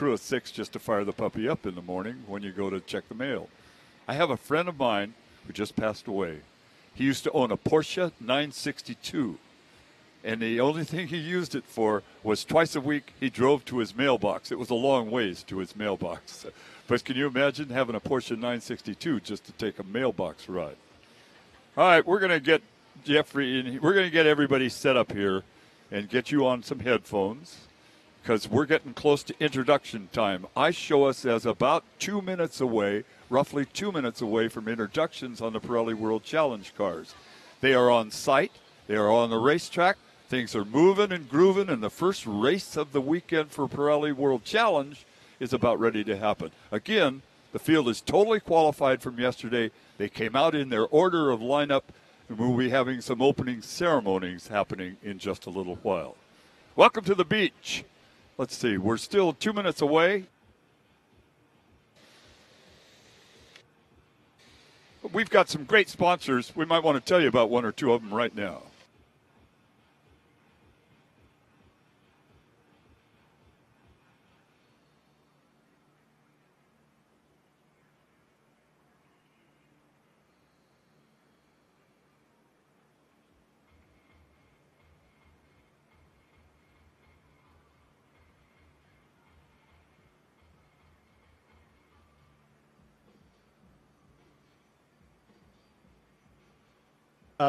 crew of 6 just to fire the puppy up in the morning when you go to check the mail. I have a friend of mine who just passed away. He used to own a Porsche 962, and the only thing he used it for was twice a week he drove to his mailbox. It was a long ways to his mailbox. But can you imagine having a Porsche 962 just to take a mailbox ride? All right, we're going to get Jeffrey in. We're going to get everybody set up here and get you on some headphones because we're getting close to introduction time. I show us as about 2 minutes away, roughly 2 minutes away from introductions on the Pirelli World Challenge cars. They are on site. They are on the racetrack. Things are moving and grooving, and the first race of the weekend for Pirelli World Challenge is about ready to happen. Again, the field is totally qualified from yesterday. They came out in their order of lineup, and we'll be having some opening ceremonies happening in just a little while. Welcome to the beach. Let's see, we're still 2 minutes away. We've got some great sponsors. We might want to tell you about one or two of them right now.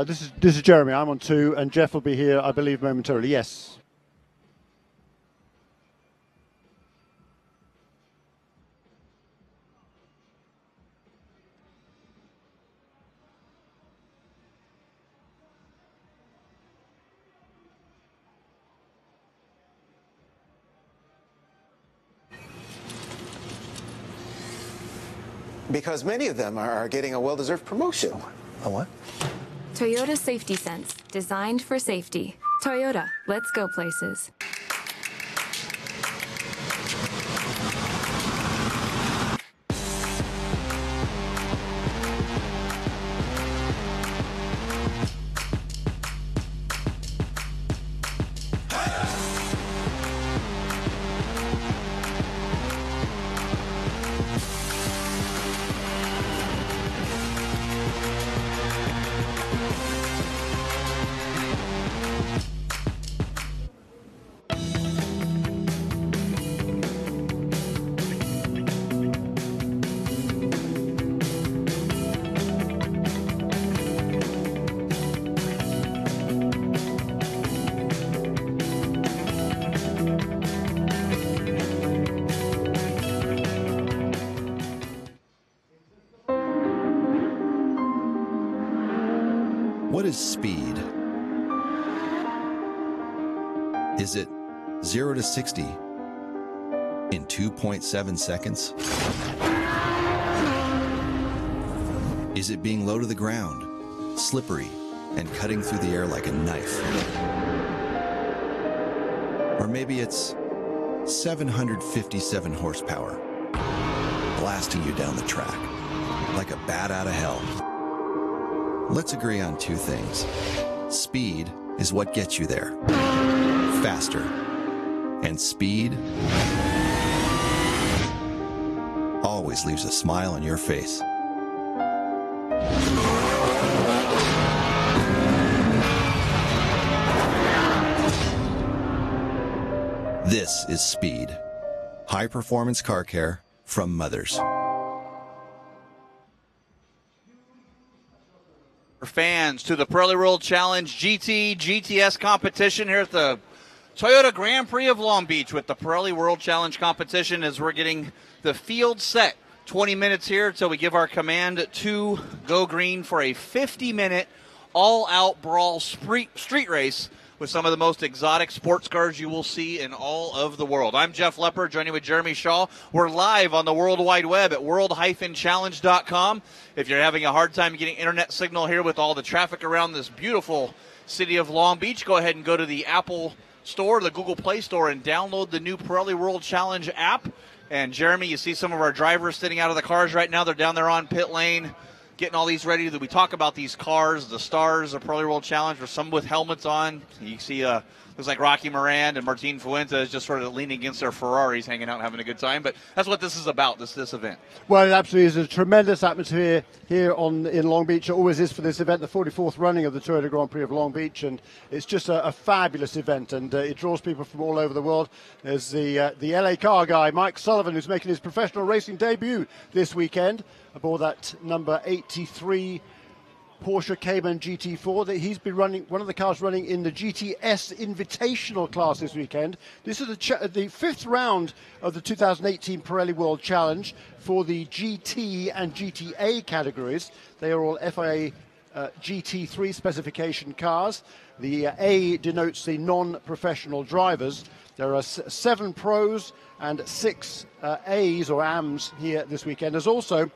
This is Jeremy. I'm on 2, and Jeff will be here, I believe, momentarily. Yes. Because many of them are getting a well-deserved promotion. A what? Toyota Safety Sense, designed for safety. Toyota, let's go places. What is speed? Is it 0 to 60 in 2.7 seconds? Is it being low to the ground, slippery, and cutting through the air like a knife? Or maybe it's 757 horsepower, blasting you down the track like a bat out of hell. Let's agree on two things. Speed is what gets you there. Faster. And speed always leaves a smile on your face. This is Speed. High-performance car care from Mothers. Fans to the Pirelli World Challenge GTS competition here at the Toyota Grand Prix of Long Beach with the Pirelli World Challenge competition as we're getting the field set. 20 minutes here until we give our command to go green for a 50-minute all-out brawl street race with some of the most exotic sports cars you will see in all of the world. I'm Jeff Lepper, joining with Jeremy Shaw. We're live on the World Wide Web at world-challenge.com. If you're having a hard time getting internet signal here with all the traffic around this beautiful city of Long Beach, go ahead and go to the Apple Store, the Google Play Store, and download the new Pirelli World Challenge app. And Jeremy, you see some of our drivers sitting out of the cars right now. They're down there on pit lane. getting all these ready. We talk about these cars, the stars of Pirelli World Challenge, or some with helmets on. You see looks like Rocky Moran and Martin Fuentes just sort of leaning against their Ferraris, hanging out and having a good time. But that's what this is about, this event. Well, it absolutely is a tremendous atmosphere here in Long Beach. It always is for this event, the 44th running of the Toyota Grand Prix of Long Beach, and it's just a fabulous event, and it draws people from all over the world. There's the LA car guy, Mike Sullivan, who's making his professional racing debut this weekend aboard that number 83 Porsche Cayman GT4. That he's been running, one of the cars running in the GTS Invitational class this weekend. This is the fifth round of the 2018 Pirelli World Challenge for the GT and GTA categories. They are all FIA GT3 specification cars. The A denotes the non-professional drivers. There are 7 pros and 6 A's or AMs here this weekend. There's also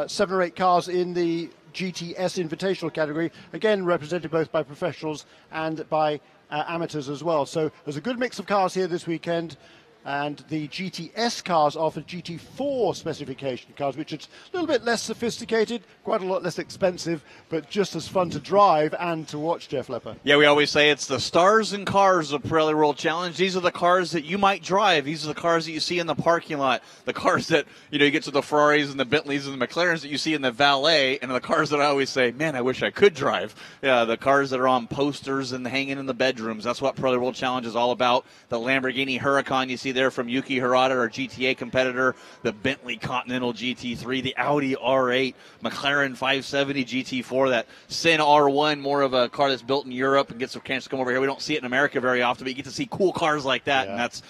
7 or 8 cars in the GTS Invitational category, again represented both by professionals and by amateurs as well. So there's a good mix of cars here this weekend, and the GTS cars are for GT4 specification cars, which is a little bit less sophisticated, quite a lot less expensive, but just as fun to drive and to watch, Jeff Lepper. Yeah, we always say it's the stars and cars of Pirelli World Challenge. These are the cars that you might drive. These are the cars that you see in the parking lot, the cars that, you get to the Ferraris and the Bentleys and the McLarens that you see in the valet, and the cars that I always say, man, I wish I could drive. Yeah, the cars that are on posters and hanging in the bedrooms. That's what Pirelli World Challenge is all about. The Lamborghini Huracan you see there from Yuki Hirata, our GTA competitor, the Bentley Continental GT3, the Audi R8, McLaren 570 GT4, that Sin R1, more of a car that's built in Europe and gets a chance to come over here. We don't see it in America very often, but you get to see cool cars like that, and that's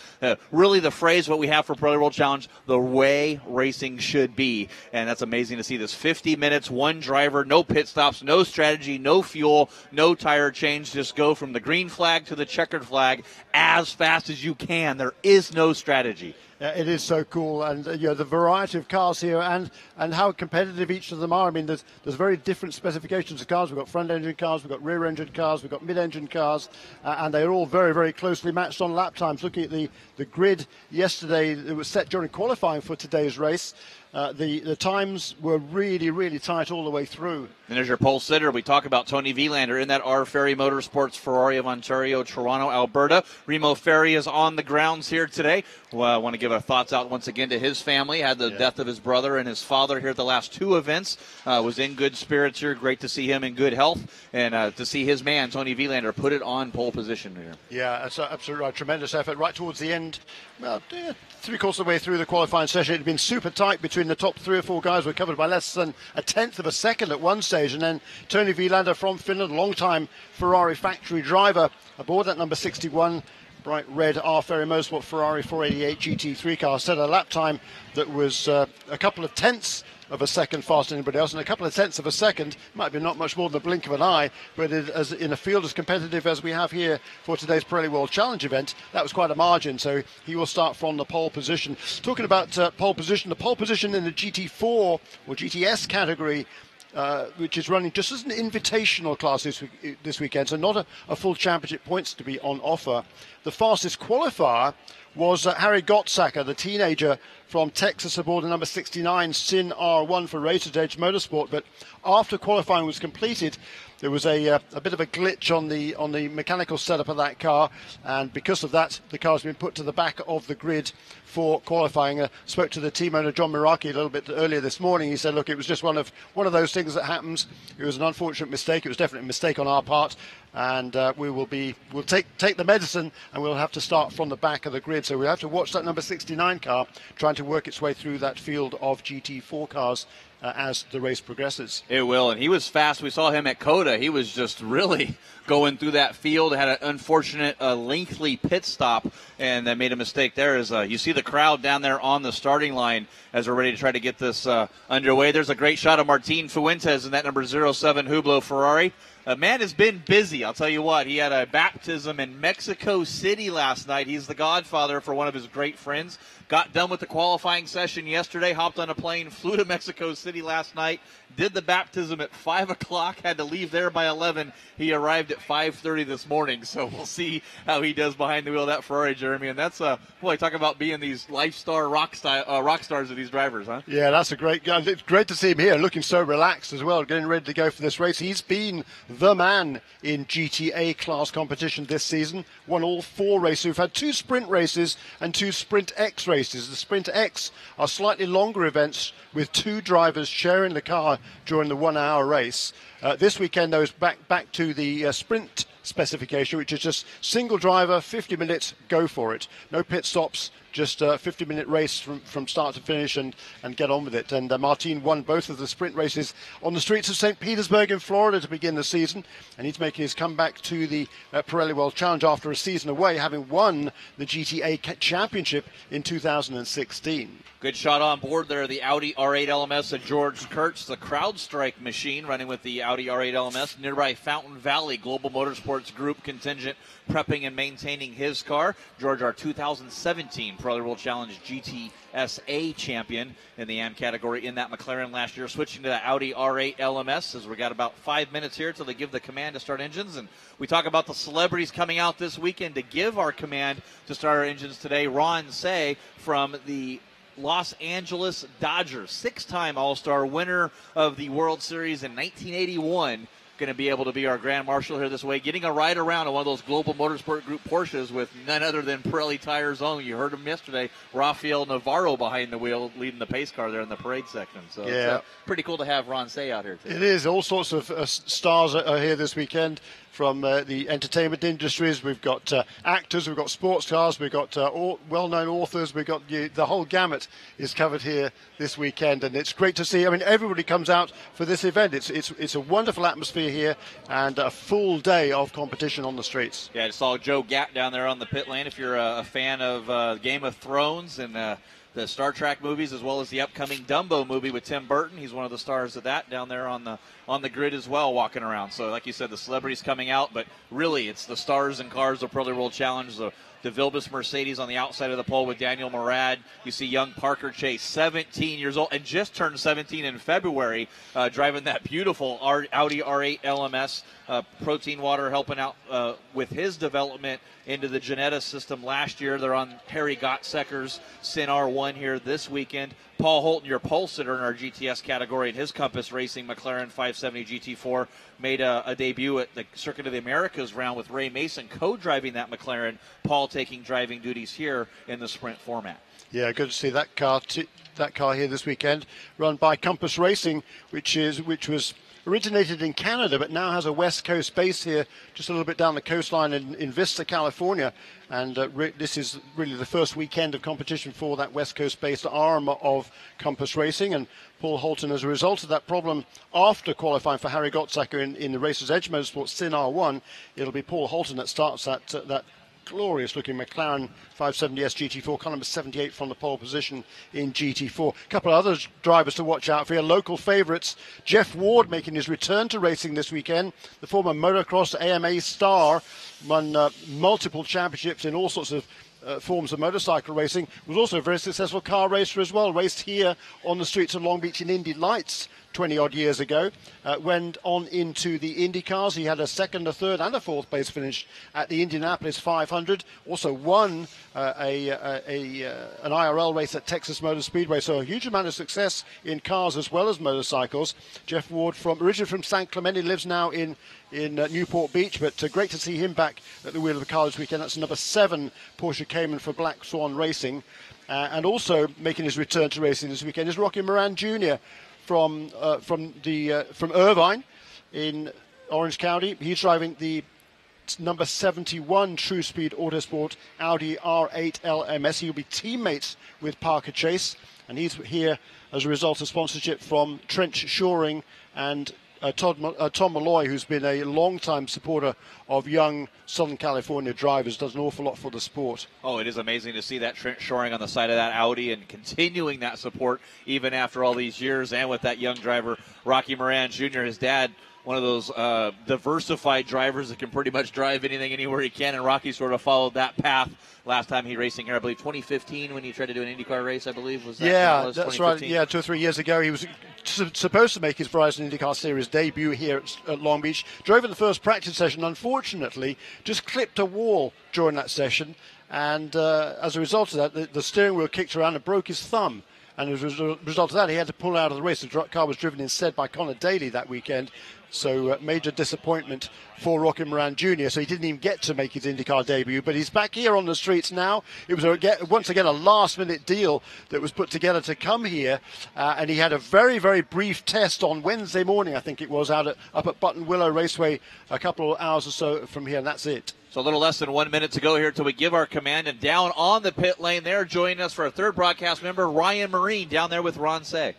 really the phrase what we have for Pirelli World Challenge, the way racing should be, and that's amazing to see this. 50 minutes, one driver, no pit stops, no strategy, no fuel, no tire change, just go from the green flag to the checkered flag as fast as you can. There is no strategy. It is so cool, and the variety of cars here, and how competitive each of them are. I mean, there's very different specifications of cars. We've got front-engine cars, we've got rear-engine cars, we've got mid-engine cars, and they're all very, very closely matched on lap times. Looking at the grid yesterday, it was set during qualifying for today's race. The times were really, really tight all the way through. And there's your pole sitter. We talk about Tony Vilander in that R. Ferry Motorsports Ferrari of Ontario, Toronto, Alberta. Remo Ferry is on the grounds here today. Well, I want to give our thoughts out once again to his family. Had the death of his brother and his father here at the last 2 events. Was in good spirits here. Great to see him in good health. And to see his man, Tony Vilander, put it on pole position here. Yeah, that's absolutely right. Tremendous effort right towards the end. Well, 3/4 of the way through the qualifying session, it had been super tight between the top 3 or 4 guys. Were covered by less than a tenth of a second at one stage, and then Tony Vilander from Finland, long-time Ferrari factory driver, aboard that number 61 bright red R. Ferry Motorsport Ferrari 488 GT3 car, set a lap time that was a couple of tenths of a second faster than anybody else, and a couple of tenths of a second might be not much more than the blink of an eye, but as in a field as competitive as we have here for today's Pirelli World Challenge event, that was quite a margin, so he will start from the pole position. Talking about pole position, the pole position in the GT4 or GTS category, which is running just as an invitational class this weekend, so not a full championship points to be on offer. The fastest qualifier was Harry Gottsacker, the teenager from Texas, aboard the number 69 Sin R1 for Racers Edge Motorsport. But after qualifying was completed, there was a bit of a glitch on the mechanical setup of that car, and because of that, the car has been put to the back of the grid for qualifying. Spoke to the team owner John Miraki a little bit earlier this morning. He said, "Look, it was just one of those things that happens. It was an unfortunate mistake. It was definitely a mistake on our part, and we'll take the medicine, and we'll have to start from the back of the grid. So we'll have to watch that number 69 car trying to work its way through that field of GT4 cars." As the race progresses. It will, and he was fast. We saw him at COTA. He was just really going through that field. Had an unfortunate lengthy pit stop, and they made a mistake there. As you see the crowd down there on the starting line as we're ready to try to get this underway. There's a great shot of Martin Fuentes in that number 07 Hublot Ferrari. A man has been busy. I'll tell you what. He had a baptism in Mexico City last night. He's the godfather for one of his great friends. Got done with the qualifying session yesterday, hopped on a plane, flew to Mexico City last night, did the baptism at 5 o'clock, had to leave there by 11. He arrived at 5:30 this morning, so we'll see how he does behind the wheel of that Ferrari, Jeremy. And that's, boy, talk about being these lifestyle rock stars of these drivers, huh? Yeah, that's a great guy. It's great to see him here, looking so relaxed as well, getting ready to go for this race. He's been the man in GTA class competition this season, won all 4 races. We've had 2 sprint races and 2 Sprint X races. The Sprint X are slightly longer events with 2 drivers sharing the car during the 1-hour race. This weekend, though, is back to the Sprint specification, which is just single driver, 50 minutes, go for it. No pit stops, just a 50-minute race from start to finish and get on with it. And Martin won both of the sprint races on the streets of St. Petersburg in Florida to begin the season. And he's making his comeback to the Pirelli World Challenge after a season away, having won the GTA Championship in 2016. Good shot on board there, the Audi R8 LMS of George Kurtz, the CrowdStrike machine running with the Audi R8 LMS. Nearby Fountain Valley Global Motorsports Group contingent prepping and maintaining his car. George, our 2017 Pirelli World Challenge GTSA champion in the AM category in that McLaren last year. Switching to the Audi R8 LMS as we got about 5 minutes here till they give the command to start engines. And we talk about the celebrities coming out this weekend to give our command to start our engines today. Ron Say from the Los Angeles Dodgers, 6-time All-Star winner of the World Series in 1981, going to be able to be our Grand Marshal here this way, getting a ride around on one of those Global Motorsport Group Porsches with none other than Pirelli Tires' own. You heard him yesterday, Rafael Navarro behind the wheel, leading the pace car there in the parade section. So yeah, it's pretty cool to have Ron Say out here, too. It is. All sorts of stars are here this weekend from the entertainment industries. We've got actors, we've got sports cars, we've got well-known authors, we've got the whole gamut is covered here this weekend, and it's great to see. I mean, everybody comes out for this event. It's a wonderful atmosphere here and a full day of competition on the streets. Yeah, I saw Joe Gatt down there on the pit lane. If you're a fan of Game of Thrones and the Star Trek movies, as well as the upcoming Dumbo movie with Tim Burton, he's one of the stars of that down there on the grid as well, walking around. So like you said, the celebrities coming out, but really it's the stars and cars of Pirelli World Challenge. The Vilbus Mercedes on the outside of the pole with Daniel Morad. You see young Parker Chase, 17 years old, and just turned 17 in February, driving that beautiful Audi R8 LMS. Protein Water helping out with his development into the Genetta system last year. They're on Harry Gottsäcker's Sin R1 here this weekend. Paul Holton, your pole sitter in our GTS category in his Compass Racing McLaren 570 GT4, made a debut at the Circuit of the Americas round with Ray Mason co-driving that McLaren. Paul taking driving duties here in the sprint format. Yeah, good to see that car here this weekend, run by Compass Racing, which was originated in Canada, but now has a West Coast base here, just a little bit down the coastline in Vista, California. And this is really the first weekend of competition for that West Coast-based arm of Compass Racing. And Paul Holton, as a result of that problem, after qualifying for Harry Gottsäcker in the Racers Edge Motorsports Sin R1, it'll be Paul Holton that starts that glorious-looking McLaren 570S GT4, car number 78 from the pole position in GT4. A couple of other drivers to watch out for here. Local favourites, Jeff Ward making his return to racing this weekend. The former motocross AMA star, won multiple championships in all sorts of forms of motorcycle racing. Was also a very successful car racer as well. Raced here on the streets of Long Beach in Indy Lights 20-odd years ago. Went on into the Indy cars. He had a second, a third, and a fourth place finish at the Indianapolis 500. Also won an IRL race at Texas Motor Speedway. So a huge amount of success in cars as well as motorcycles. Jeff Ward, originally from San Clemente, lives now in Newport Beach, but great to see him back at the wheel of the car this weekend. That's number 7 Porsche Cayman for Black Swan Racing. And also making his return to racing this weekend is Rocky Moran Jr. from Irvine in Orange County. He's driving the number 71 True Speed Autosport Audi R8 LMS. He'll be teammates with Parker Chase, and he's here as a result of sponsorship from Trench Shoring and Tom Malloy, who's been a long-time supporter of young Southern California drivers, does an awful lot for the sport. Oh, it is amazing to see that Trent Shoring on the side of that Audi and continuing that support even after all these years, and with that young driver, Rocky Moran Jr., his dad, one of those diversified drivers that can pretty much drive anything anywhere he can, and Rocky sort of followed that path last time he racing here, I believe 2015 when he tried to do an IndyCar race, I believe. Was that? Yeah, that's right. Yeah, 2 or 3 years ago he was supposed to make his Verizon IndyCar Series debut here at Long Beach. Drove in the first practice session, unfortunately, just clipped a wall during that session, and as a result of that, the steering wheel kicked around and broke his thumb. And as a result of that, he had to pull out of the race. The car was driven instead by Connor Daly that weekend. So major disappointment for Rocky Moran Jr. So he didn't even get to make his IndyCar debut, but he's back here on the streets now. It was once again a last-minute deal that was put together to come here, and he had a very, very brief test on Wednesday morning, I think it was, up at Button Willow Raceway a couple of hours or so from here, and that's it. So a little less than 1 minute to go here till we give our command, and down on the pit lane there, joining us for our third broadcast member, Ryan Marine, down there with Ron Say.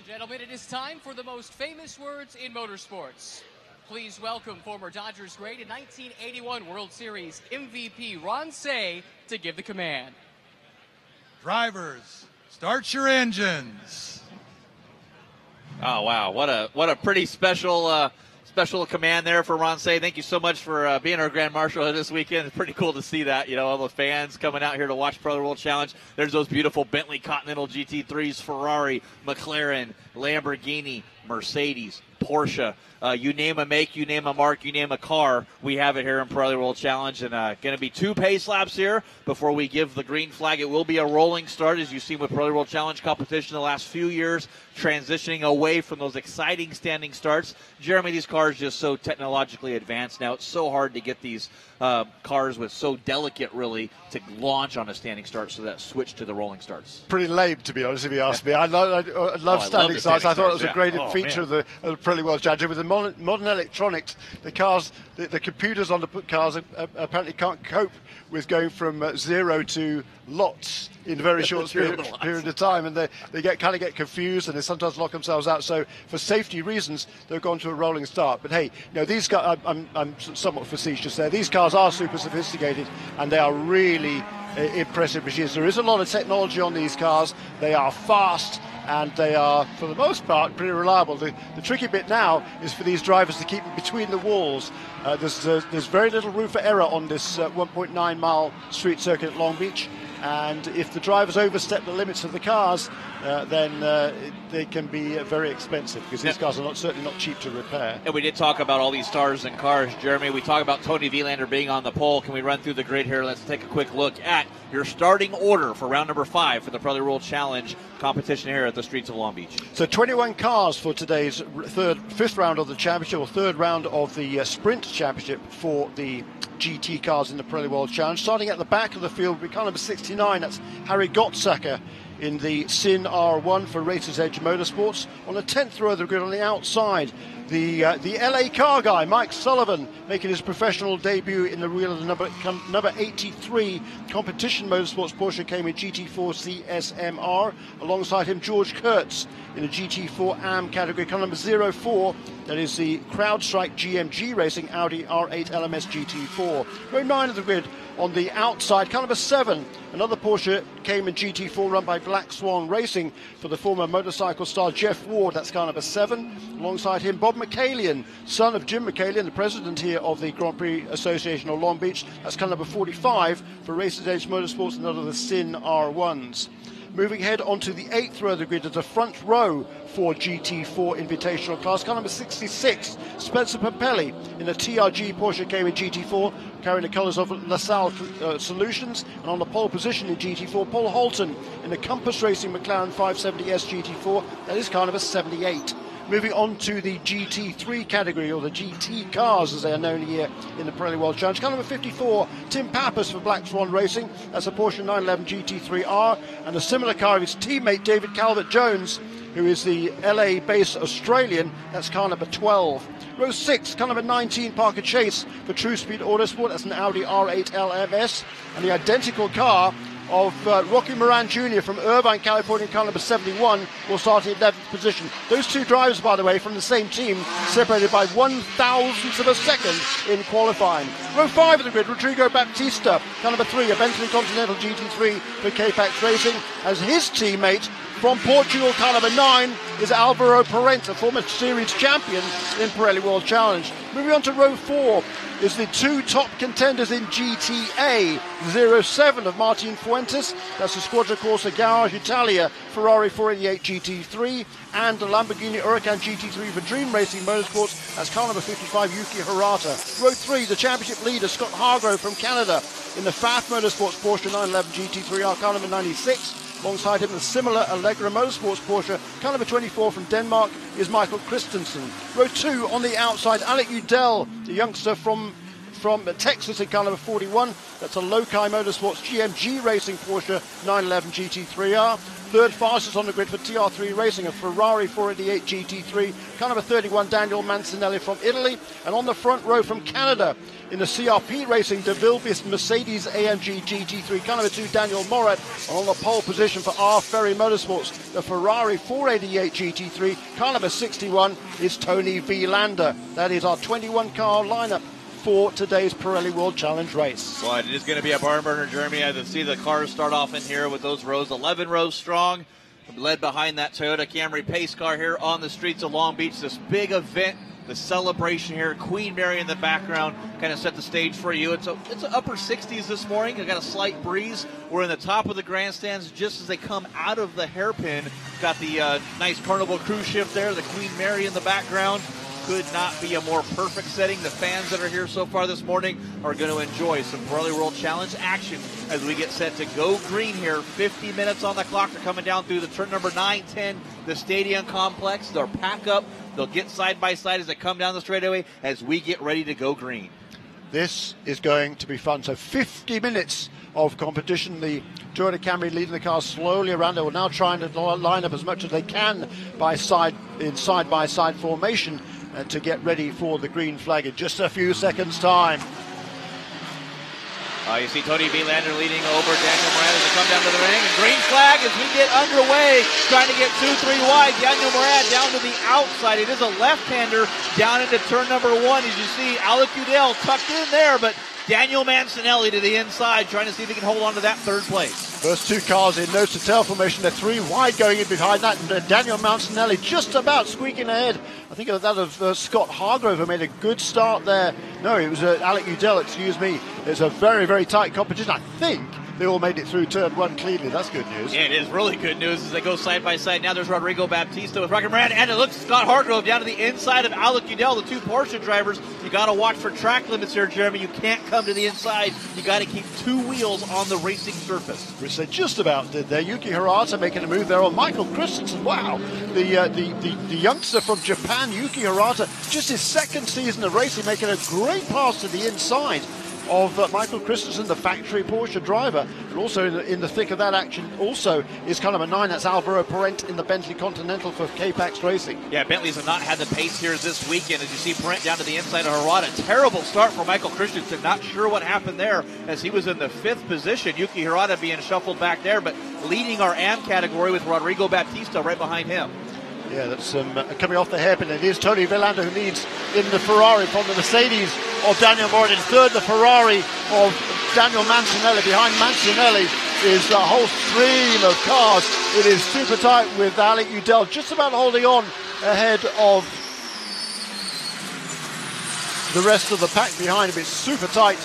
Gentlemen, it is time for the most famous words in motorsports. Please welcome former Dodgers great and 1981 World Series MVP Ron Say to give the command. Drivers, start your engines. Oh wow, what a pretty special command there for Ron Say. Thank you so much for being our Grand Marshal this weekend. It's pretty cool to see that, all the fans coming out here to watch Pro World Challenge. There's those beautiful Bentley Continental GT3s, Ferrari, McLaren, Lamborghini, Mercedes, Porsche. You name a make, you name a mark, you name a car, we have it here in Pirelli World Challenge. And going to be 2 pace laps here before we give the green flag. It will be a rolling start, as you've seen with Pirelli World Challenge competition the last few years, transitioning away from those exciting standing starts. Jeremy, these cars just so technologically advanced now. It's so hard to get these cars with so delicate, really, to launch on a standing start, so that switch to the rolling starts. Pretty lame, to be honest, if you ask me. I love standing starts. I thought it was a great feature of the Pirelli World Challenge. With the modern electronics, the cars, the computers on the cars apparently can't cope with going from 0 to lots in a very short period of time, and they get confused, and they sometimes lock themselves out. So for safety reasons, they've gone to a rolling start. But hey, these cars, I'm somewhat facetious there. These cars are super sophisticated, and they are really impressive machines. There is a lot of technology on these cars. They are fast, and they are, for the most part, pretty reliable. The tricky bit now is for these drivers to keep them between the walls. There's very little room for error on this 1.9 mile street circuit at Long Beach, and if the drivers overstep the limits of the cars, then they can be very expensive, because these cars are certainly not cheap to repair. And we did talk about all these stars and cars, Jeremy. We talk about Tony Vilander being on the pole. Can we run through the grid here? Let's take a quick look at your starting order for round number 5 for the Pirelli World Challenge competition here at the streets of Long Beach. So 21 cars for today's fifth round of the championship, or third round of the sprint championship for the GT cars in the Pirelli World Challenge. Starting at the back of the field, we car number 69. That's Harry Gottsacker in the Sin R1 for Racers Edge Motorsports. On the 10th row of the grid on the outside, the LA car guy, Mike Sullivan, making his professional debut in the wheel of the number 83 Competition Motorsports Porsche Cayman GT4 CSMR. Alongside him, George Kurtz in the GT4 AM category. Car number 04, that is the CrowdStrike GMG Racing Audi R8 LMS GT4. Row 9 of the grid on the outside, car number 7, another Porsche Cayman GT4 run by Black Swan Racing for the former motorcycle star Jeff Ward. That's car number 7. Alongside him, Bob McCallion, son of Jim McCallion, the president here of the Grand Prix Association of Long Beach. That's car number 45 for Racers Edge Motorsports, another of the Sin R1s. Moving ahead onto the 8th row of the grid is the front row for GT4 Invitational class. Car number 66, Spencer Papelli in a TRG Porsche Cayman GT4, carrying the colours of LaSalle Solutions. And on the pole position in GT4, Paul Holton in the Compass Racing McLaren 570S GT4. That is car number 78. Moving on to the GT3 category, or the GT cars as they are known here in the Pirelli World Challenge. Car number 54, Tim Pappas for Black Swan Racing. That's a Porsche 911 GT3R. And a similar car of his teammate David Calvert-Jones, who is the LA-based Australian. That's car number 12. Row 6, car number 19, Parker Chase for True Speed Autosport. That's an Audi R8 LMS. And the identical car of Rocky Moran Jr. from Irvine, California, car number 71, will start in 11th position. Those two drivers, by the way, from the same team, separated by 1,000ths of a second in qualifying. Row 5 of the grid, Rodrigo Baptista, car number 3, a Bentley Continental GT3 for K-Pax Racing, as his teammate from Portugal, car number 9, is Alvaro Parente, former series champion in Pirelli World Challenge. Moving on to row 4 is the two top contenders in GTA 07 of Martin Fuentes, that's the Squadra Corsa Garage Italia Ferrari 488 GT3, and the Lamborghini Huracan GT3 for Dream Racing Motorsports, that's car number 55 Yuki Hirata. Row 3, the championship leader Scott Hargrove from Canada in the FAF Motorsports Porsche 911 GT3R, car number 96. Alongside him, the similar Allegra Motorsports Porsche, car number 24 from Denmark, is Michael Christensen. Row 2 on the outside, Alec Udell, the youngster from Texas in car number 41. That's a Lokai Motorsports GMG Racing Porsche 911 GT3R. Third fastest on the grid for TR3 Racing, a Ferrari 488 GT3, car number 31, Daniel Mancinelli from Italy. And on the front row from Canada, in the CRP Racing De Vilbius Mercedes AMG GT3, car number 2, Daniel Morat. And on the pole position for R Ferry Motorsports, the Ferrari 488 GT3, car number 61, is Tony Vilander. That is our 21-car lineup for today's Pirelli World Challenge race. Well, it is going to be a barn burner, Jeremy. I can see the cars start off in here with those rows, 11 rows strong, led behind that Toyota Camry pace car here on the streets of Long Beach. This big event, the celebration here, Queen Mary in the background, kind of set the stage for you. It's upper 60s this morning. We've got a slight breeze. We're in the top of the grandstands just as they come out of the hairpin. Got the nice Carnival cruise ship there, the Queen Mary in the background. Could not be a more perfect setting. The fans that are here so far this morning are going to enjoy some Pirelli World Challenge action as we get set to go green here. 50 minutes on the clock. They're coming down through the turn number 9, 10, the stadium complex. They'll pack up. They'll get side by side as they come down the straightaway as we get ready to go green. This is going to be fun. So 50 minutes of competition. The Toyota Camry leading the cars slowly around. They will now try and line up as much as they can in side-by-side formation to get ready for the green flag in just a few seconds' time. You see Tony Vilander leading over Daniel Moran as they come down to the ring. And green flag as we get underway, trying to get 2-3 wide. Daniel Moran down to the outside. It is a left-hander down into turn number 1. As you see, Alec Udell tucked in there, but Daniel Mancinelli to the inside, trying to see if he can hold on to that third place. First two cars in nose to tail formation. They're 3 wide going in behind that. And Daniel Mancinelli just about squeaking ahead. I think of that of Scott Hargrove, who made a good start there. No, it was Alec Udell, excuse me. It's a very, very tight competition. I think they all made it through turn 1 cleanly. That's good news. Yeah, it is really good news as they go side by side. Now there's Rodrigo Baptista with Rocky Moran, and it looks Scott Hargrove down to the inside of Alec Udell, the two Porsche drivers. You got to watch for track limits here, Jeremy. You can't come to the inside. You got to keep 2 wheels on the racing surface. Which they just about did there. Yuki Hirata making a move there on Michael Christensen. Wow, the youngster from Japan, Yuki Hirata, just his second season of racing, making a great pass to the inside of Michael Christensen, the factory Porsche driver. And also in the thick of that action also is car number 9, that's Alvaro Parente in the Bentley Continental for K-Pax Racing. Yeah, Bentleys have not had the pace here this weekend. As you see Parente down to the inside of Hirata. Terrible start for Michael Christensen. Not sure what happened there as he was in the 5th position. Yuki Hirata being shuffled back there, but leading our AM category with Rodrigo Baptista right behind him. Yeah, that's coming off the hairpin. It is Tony Vilander who leads in the Ferrari from the Mercedes of Daniel Morat. In third, the Ferrari of Daniel Mancinelli. Behind Mancinelli is a whole stream of cars. It is super tight with Alec Udell just about holding on ahead of the rest of the pack behind him. It's super tight.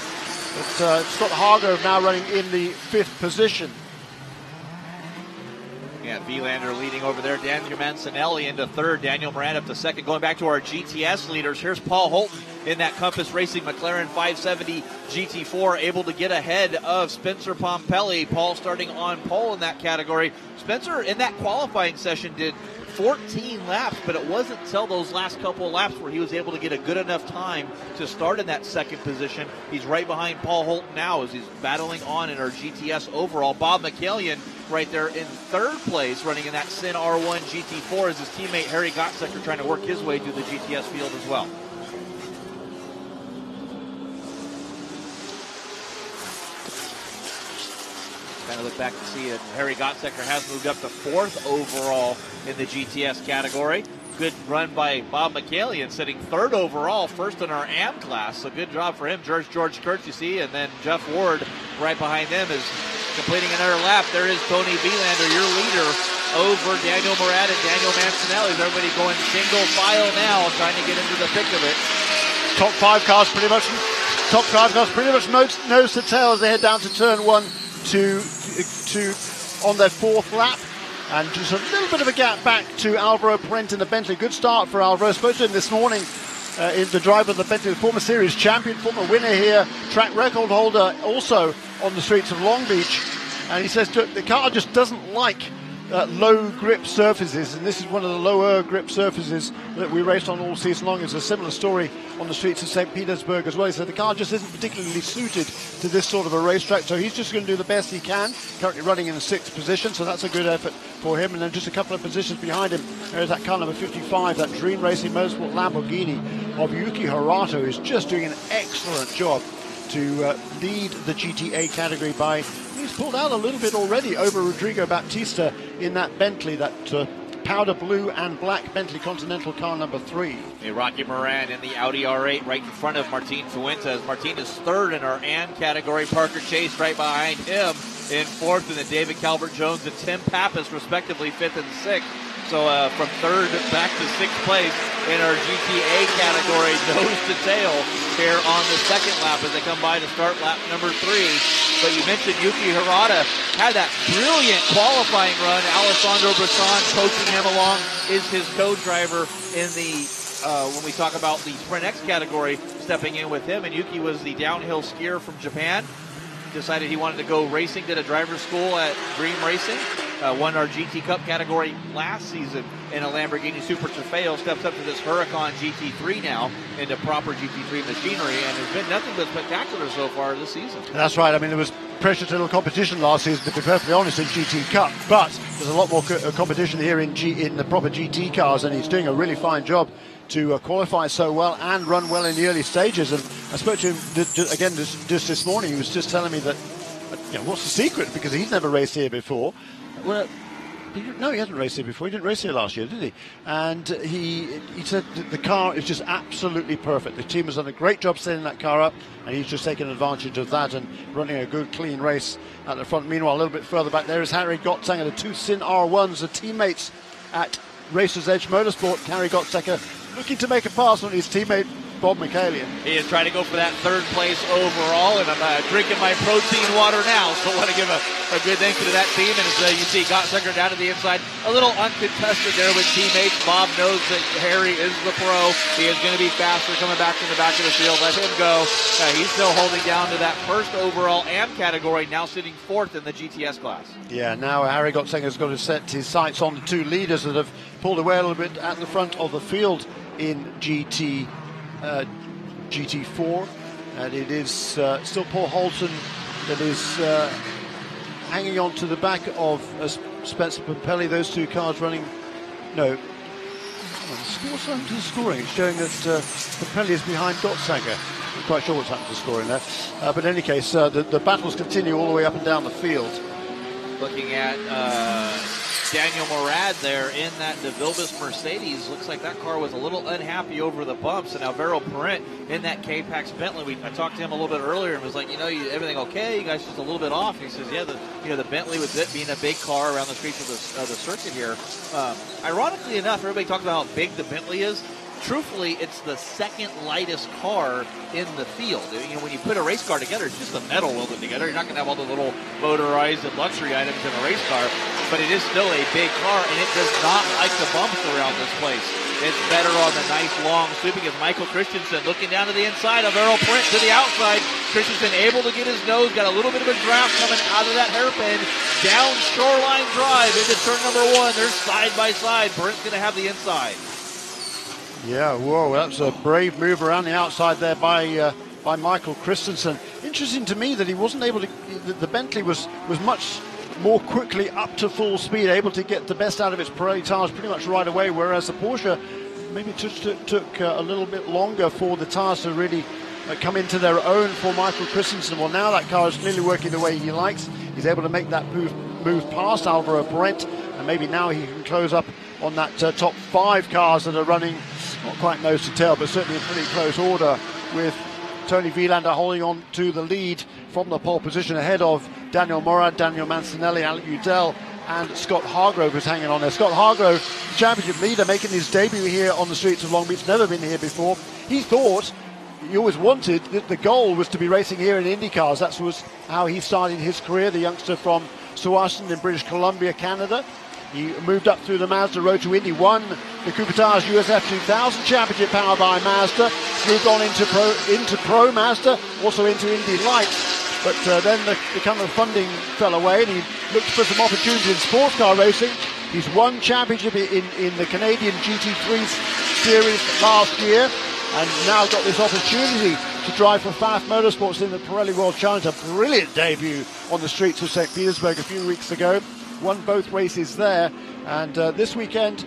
But Scott Hargrove now running in the 5th position. Yeah, Vilander leading over there. Daniel Mancinelli into 3rd. Daniel Moran up to 2nd. Going back to our GTS leaders, here's Paul Holton in that Compass Racing McLaren 570 GT4, able to get ahead of Spencer Pompelli. Paul starting on pole in that category. Spencer in that qualifying session did 14 laps, but it wasn't until those last couple of laps where he was able to get a good enough time to start in that 2nd position. He's right behind Paul Holton now as he's battling on in our GTS overall. Bob McCallion right there in 3rd place, running in that Sin R1 GT4 as his teammate Harry Gottsecker trying to work his way through the GTS field as well. kind of look back to see that Harry Gottstecker has moved up to 4th overall in the GTS category. Good run by Bob McCallion, sitting 3rd overall, 1st in our AM class. So good job for him. George Kurtz, you see, and then Jeff Ward right behind them is completing another lap. There is Tony Vielander, your leader, over Daniel Murad and Daniel Mancinelli. Everybody going single file now, trying to get into the thick of it. Top five cars pretty much nose to tail as they head down to turn 1 to on their 4th lap. And just a little bit of a gap back to Alvaro Parent in the Bentley. Good start for Alvaro. Spoke to him this morning in the driver of the Bentley, the former series champion, former winner here, track record holder also on the streets of Long Beach. And he says the car just doesn't like low grip surfaces, and this is one of the lower grip surfaces that we raced on all season long. It's a similar story on the streets of St. Petersburg as well. He said the car just isn't particularly suited to this sort of a racetrack, so he's just going to do the best he can. Currently running in the 6th position, so that's a good effort for him. And then just a couple of positions behind him, there's that car number 55, that Dream Racing Motorsport Lamborghini of Yuki Harato, who's just doing an excellent job to lead the GTA category by, he's pulled out a little bit already over Rodrigo Baptista in that Bentley, that powder blue and black Bentley Continental car number 3. Rocky Moran in the Audi R8 right in front of Martin Fuentes. Martin is 3rd in our AN category. Parker Chase right behind him in 4th, and then David Calvert-Jones and Tim Pappas respectively 5th and 6th. So from 3rd back to 6th place in our GTA category, nose to tail here on the 2nd lap as they come by to start lap number 3. But you mentioned Yuki Hirata had that brilliant qualifying run. Alessandro Brisson coaching him along, is his co-driver in the, when we talk about the Sprint X category, stepping in with him. And Yuki was the downhill skier from Japan. Decided he wanted to go racing, did a driver's school at Dream Racing, won our GT Cup category last season in a Lamborghini Super Trofeo, steps up to this Huracan GT3 now into proper GT3 machinery, and has been nothing but spectacular so far this season. That's right. I mean, there was precious little competition last season, to be perfectly honest, in GT Cup, but there's a lot more competition here in the proper GT cars, and he's doing a really fine job to qualify so well and run well in the early stages. And I spoke to him again just this morning. He was just telling me that, what's the secret? Because he's never raced here before. Well, no, he hasn't raced here before. He didn't race here last year, did he? And he said that the car is just absolutely perfect. The team has done a great job setting that car up, and he's just taken advantage of that and running a good, clean race at the front. Meanwhile, a little bit further back there is Harry Gottsanger, the 2 Sin R1s, the teammates at Racers Edge Motorsport. Harry Gottsanger looking to make a pass on his teammate Bob McCallion. He is trying to go for that 3rd place overall, and I'm drinking my protein water now, so I want to give a good thank you to that team. And as you see, Gottsanger down to the inside, a little uncontested there with teammates. Bob knows that Harry is the pro. He is going to be faster coming back from the back of the field. Let him go. He's still holding down to that 1st overall AM category, now sitting 4th in the GTS class. Yeah, now Harry Gottsanger's got to set his sights on the 2 leaders that have pulled away a little bit at the front of the field in GT4, and it is still Paul Holton that is hanging on to the back of Spencer Pirelli. Those 2 cars running. No, the scoring. It's showing that Pirelli is behind Gottsanger. I'm quite sure what's happened to scoring there, but in any case, the battles continue all the way up and down the field. Looking at Daniel Murad there in that DeVilbiss Mercedes. Looks like that car was a little unhappy over the bumps. And Alvaro Parent in that K-Pax Bentley. I talked to him a little bit earlier and was like, everything okay? You guys just a little bit off. And he says, yeah, the Bentley with it being a big car around the streets of the circuit here. Ironically enough, everybody talks about how big the Bentley is. Truthfully, it's the 2nd lightest car in the field. When you put a race car together, it's just the metal welded together. You're not going to have all the little motorized and luxury items in a race car, but it is still a big car, and it does not like the bumps around this place. It's better on the nice long sweeping as Michael Christensen looking down to the inside of Errol Print to the outside. Christensen able to get his nose, got a little bit of a draft coming out of that hairpin. Down Shoreline Drive into turn number 1. They're side by side. Brent's going to have the inside. Yeah, whoa, that's a brave move around the outside there by Michael Christensen. Interesting to me that he wasn't able to, the Bentley was much more quickly up to full speed, able to get the best out of its Pirelli tires pretty much right away, whereas the Porsche maybe took a little bit longer for the tires to really come into their own for Michael Christensen. Well, now that car is clearly working the way he likes. He's able to make that move past Alvaro Brent, and maybe now he can close up on that top 5 cars that are running, not quite nose to tail, but certainly in pretty close order, with Tony Vilander holding on to the lead from the pole position ahead of Daniel Morad, Daniel Mancinelli, Alec Udell, and Scott Hargrove is hanging on there. Scott Hargrove, championship leader, making his debut here on the streets of Long Beach, never been here before. He thought, he always wanted, that the goal was to be racing here in IndyCars. That was how he started his career, the youngster from Tsawwassen in British Columbia, Canada. He moved up through the Mazda Road to Indy, won the Coupetage USF 2000 Championship powered by Mazda, moved on into Pro Mazda, also into Indy Lights. But then the kind of funding fell away, and he looked for some opportunity in sports car racing. He's won championship in the Canadian GT3 series last year, and now got this opportunity to drive for FAF Motorsports in the Pirelli World Challenge. A brilliant debut on the streets of St. Petersburg a few weeks ago. Won both races there, and this weekend,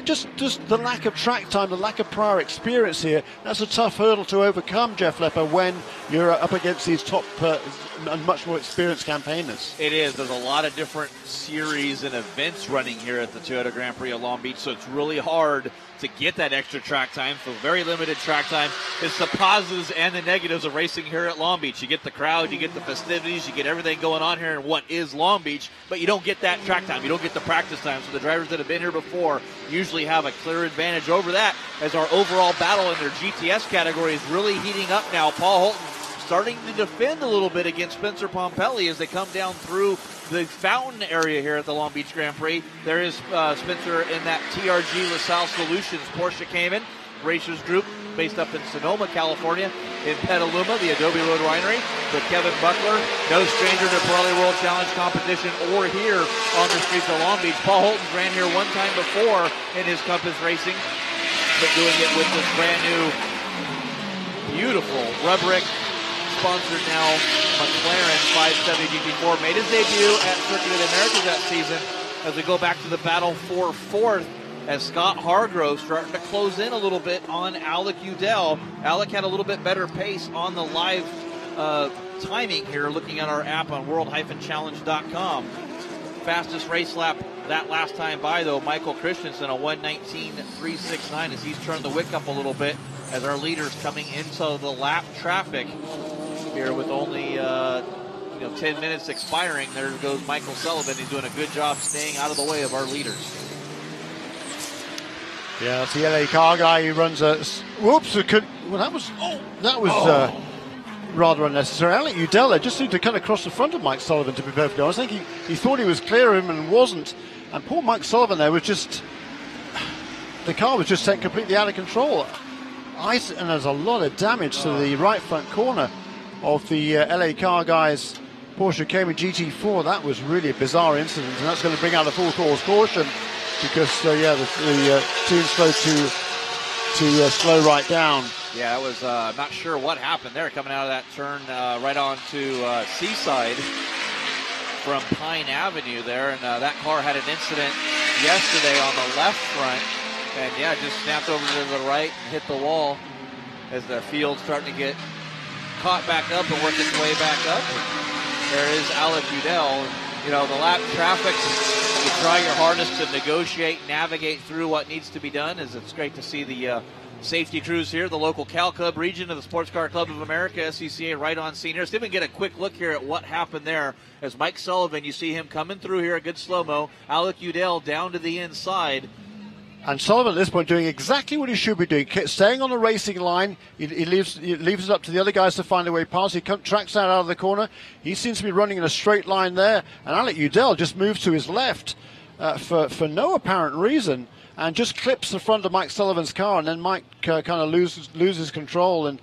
just the lack of track time, the lack of prior experience here, that's a tough hurdle to overcome, Jeff Lepper, when you're up against these top and much more experienced campaigners. It is. There's a lot of different series and events running here at the Toyota Grand Prix of Long Beach, so it's really hard to get that extra track time. So very limited track time. It's the positives and the negatives of racing here at Long Beach. You get the crowd, you get the festivities, you get everything going on here in what is Long Beach, but you don't get that track time. You don't get the practice time. So the drivers that have been here before usually have a clear advantage over that, as our overall battle in their GTS category is really heating up now. Paul Holton starting to defend a little bit against Spencer Pompelli as they come down through the fountain area here at the Long Beach Grand Prix. There is Spencer in that TRG LaSalle Solutions Porsche Cayman Racers Group based up in Sonoma, California. In Petaluma, the Adobe Road Winery, with Kevin Buckler, no stranger to Pirelli World Challenge competition or here on the streets of Long Beach. Paul Holton ran here one time before in his Compass Racing, but doing it with this brand new, beautiful rubric, sponsored now McLaren 570 GT4. Made his debut at Circuit of the Americas that season as we go back to the battle for fourth, as Scott Hargrove starting to close in a little bit on Alec Udell. Alec had a little bit better pace on the live timing here, looking at our app on world-challenge.com. Fastest race lap that last time by, though, Michael Christensen, a 1:19.369, as he's turned the wick up a little bit as our leaders coming into the lap traffic here with only 10 minutes expiring. There goes Michael Sullivan. He's doing a good job staying out of the way of our leaders. Yeah, it's the LA car guy who runs a... Whoops, that was rather unnecessary. Alec Udell just seemed to cut across the front of Mike Sullivan, to be perfectly honest. I think he thought he was clear of him and wasn't. And poor Mike Sullivan there was just... The car was just sent completely out of control. And there's a lot of damage to the right front corner of the LA car guy's Porsche Cayman GT4. That was really a bizarre incident, and that's going to bring out a full course caution, because the team's slow to slow right down. Yeah, it was not sure what happened there, coming out of that turn right onto Seaside from Pine Avenue there, and that car had an incident yesterday on the left front, and yeah, just snapped over to the right and hit the wall as the field's starting to get caught back up and work its way back up. There is Alec Udell. You know, the lap traffic, you try your hardest to negotiate, navigate through what needs to be done. As it's great to see the safety crews here, the local Cal Club region of the Sports Car Club of America, SCCA, right on scene here. Let's see if we can get a quick look here at what happened there. As Mike Sullivan, you see him coming through here, a good slow-mo. Alec Udell down to the inside. And Sullivan at this point doing exactly what he should be doing, staying on the racing line. He leaves it up to the other guys to find a way past. He tracks out of the corner. He seems to be running in a straight line there. And Alec Udell just moves to his left for no apparent reason and just clips the front of Mike Sullivan's car. And then Mike kind of loses control and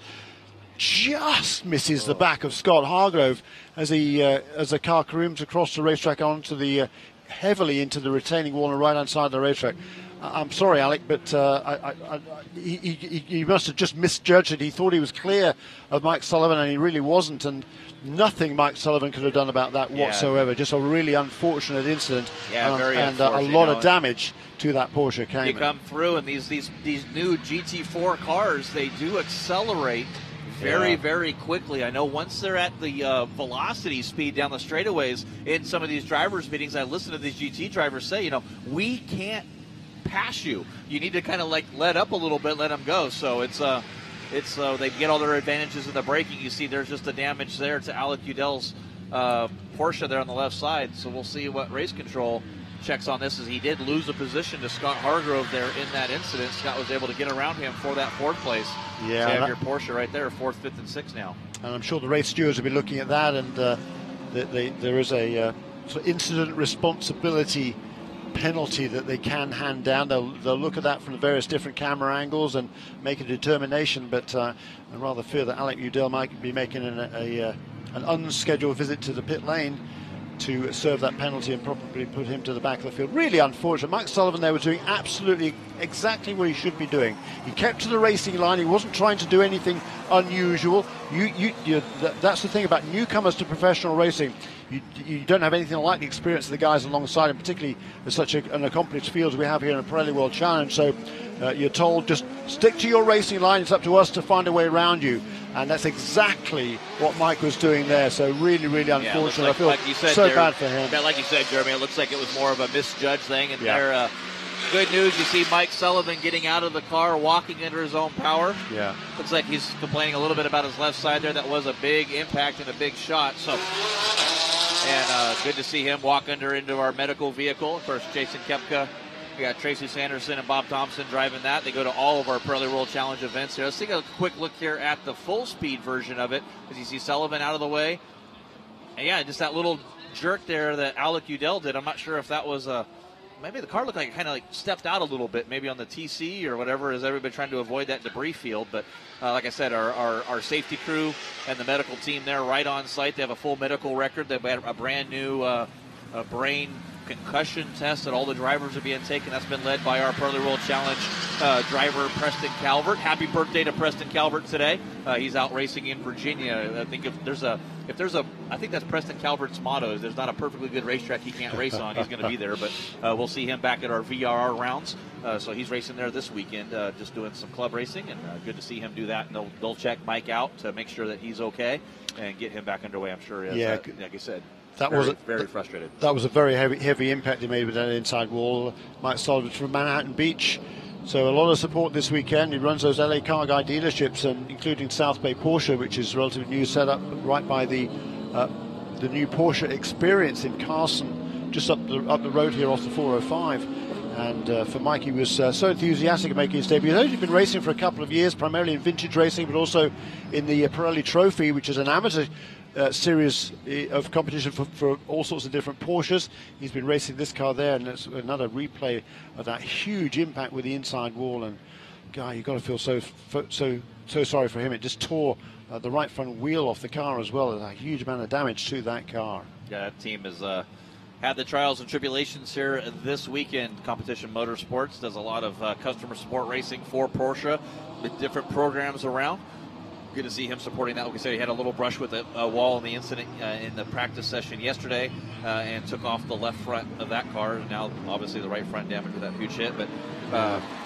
just misses the back of Scott Hargrove as the car carooms across the racetrack onto the heavily into the retaining wall on the right-hand side of the racetrack. I'm sorry, Alec, but he must have just misjudged it. He thought he was clear of Mike Sullivan, and he really wasn't. And nothing Mike Sullivan could have done about that whatsoever. Just a really unfortunate incident, and a lot of damage to that Porsche Cayman. You come through, and these new GT4 cars, they do accelerate very quickly. I know once they're at the velocity speed down the straightaways in some of these drivers' meetings, I listen to these GT drivers say, we can't pass you. You need to kind of like let up a little bit, let them go. So it's they get all their advantages in the braking. You see there's just the damage there to Alec Udel's Porsche there on the left side. So we'll see what race control checks on this, as he did lose a position to Scott Hargrove there in that incident. Scott was able to get around him for that fourth place. Yeah, so you have your Porsche right there, 4th, 5th, and 6th now. And I'm sure the race stewards will be looking at that, and there is a sort of incident responsibility penalty that they can hand down. They'll look at that from the various different camera angles and make a determination, but I rather fear that Alec Udell might be making an unscheduled visit to the pit lane to serve that penalty and probably put him to the back of the field. Really unfortunate. Mike Sullivan there was doing absolutely exactly what he should be doing. He kept to the racing line. He wasn't trying to do anything unusual. That's the thing about newcomers to professional racing. You don't have anything like the experience of the guys alongside him, particularly with such an accomplished field as we have here in the Pirelli World Challenge. So you're told, just stick to your racing line. It's up to us to find a way around you. And that's exactly what Mike was doing there. So really, really unfortunate. I feel like you said, so bad for him. Like you said, Jeremy, it looks like it was more of a misjudged thing. And there, good news, you see Mike Sullivan getting out of the car, walking under his own power. Yeah. Looks like he's complaining a little bit about his left side there. That was a big impact and a big shot. So, and good to see him walk into our medical vehicle. Of course, Jason Koepka. We got Tracy Sanderson and Bob Thompson driving that. They go to all of our Pirelli World Challenge events here. Let's take a quick look here at the full-speed version of it, as you see Sullivan out of the way. And yeah, just that little jerk there that Alec Udell did. I'm not sure if that was maybe the car looked like it kind of like stepped out a little bit, maybe on the TC or whatever, as everybody trying to avoid that debris field. But like I said, our safety crew and the medical team there right on site. They have a full medical record. They've had a brand new brain concussion test that all the drivers are being taken. That's been led by our Pirelli World Challenge driver Preston Calvert. Happy birthday to Preston Calvert today. He's out racing in Virginia. I think I think that's Preston Calvert's motto: is there's not a perfectly good racetrack he can't race on. He's going to be there, but we'll see him back at our VRR rounds. So he's racing there this weekend, just doing some club racing, and good to see him do that. And they'll check Mike out to make sure that he's okay and get him back underway. I'm sure. Like I said. That was very frustrated. That was a very heavy impact he made with that inside wall. Mike Sullivan from Manhattan Beach. So a lot of support this weekend. He runs those LA Car Guy dealerships, and including South Bay Porsche, which is a relatively new setup right by the new Porsche Experience in Carson, just up the road here off the 405. And for Mike, he was so enthusiastic at making his debut. He's only been racing for a couple of years, primarily in vintage racing, but also in the Pirelli Trophy, which is an amateur series of competition for all sorts of different Porsches. He's been racing this car there, and it's another replay of that huge impact with the inside wall. And guy, you've got to feel so sorry for him. It just tore the right front wheel off the car as well. There's a huge amount of damage to that car. Yeah, that team has had the trials and tribulations here this weekend. Competition Motorsports does a lot of customer support racing for Porsche with different programs around. Good to see him supporting that. Like I said, he had a little brush with a wall in the incident in the practice session yesterday and took off the left front of that car. Now, obviously, the right front damage with that huge hit. But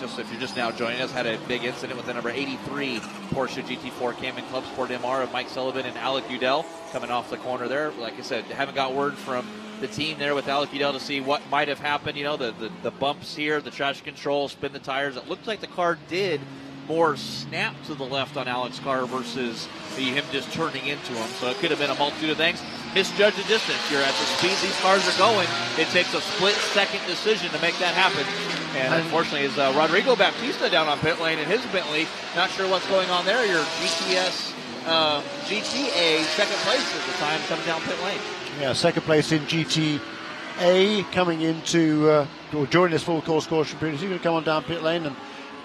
just if you're just now joining us, had a big incident with the number 83 Porsche GT4 Cayman Club Sport MR of Mike Sullivan and Alec Udell coming off the corner there. Like I said, haven't got word from the team there with Alec Udell to see what might have happened. You know, the bumps here, the traction control, spin the tires. It looked like the car did more snap to the left on Alec's car versus him just turning into him. So it could have been a multitude of things. Misjudge the distance. You're at the speed these cars are going. It takes a split-second decision to make that happen. And unfortunately, is Rodrigo Baptist down on pit lane in his Bentley. Not sure what's going on there. Your GTA second place at the time coming down pit lane. Yeah, second place in GTA coming into or during this full course caution period. He's going to come on down pit lane and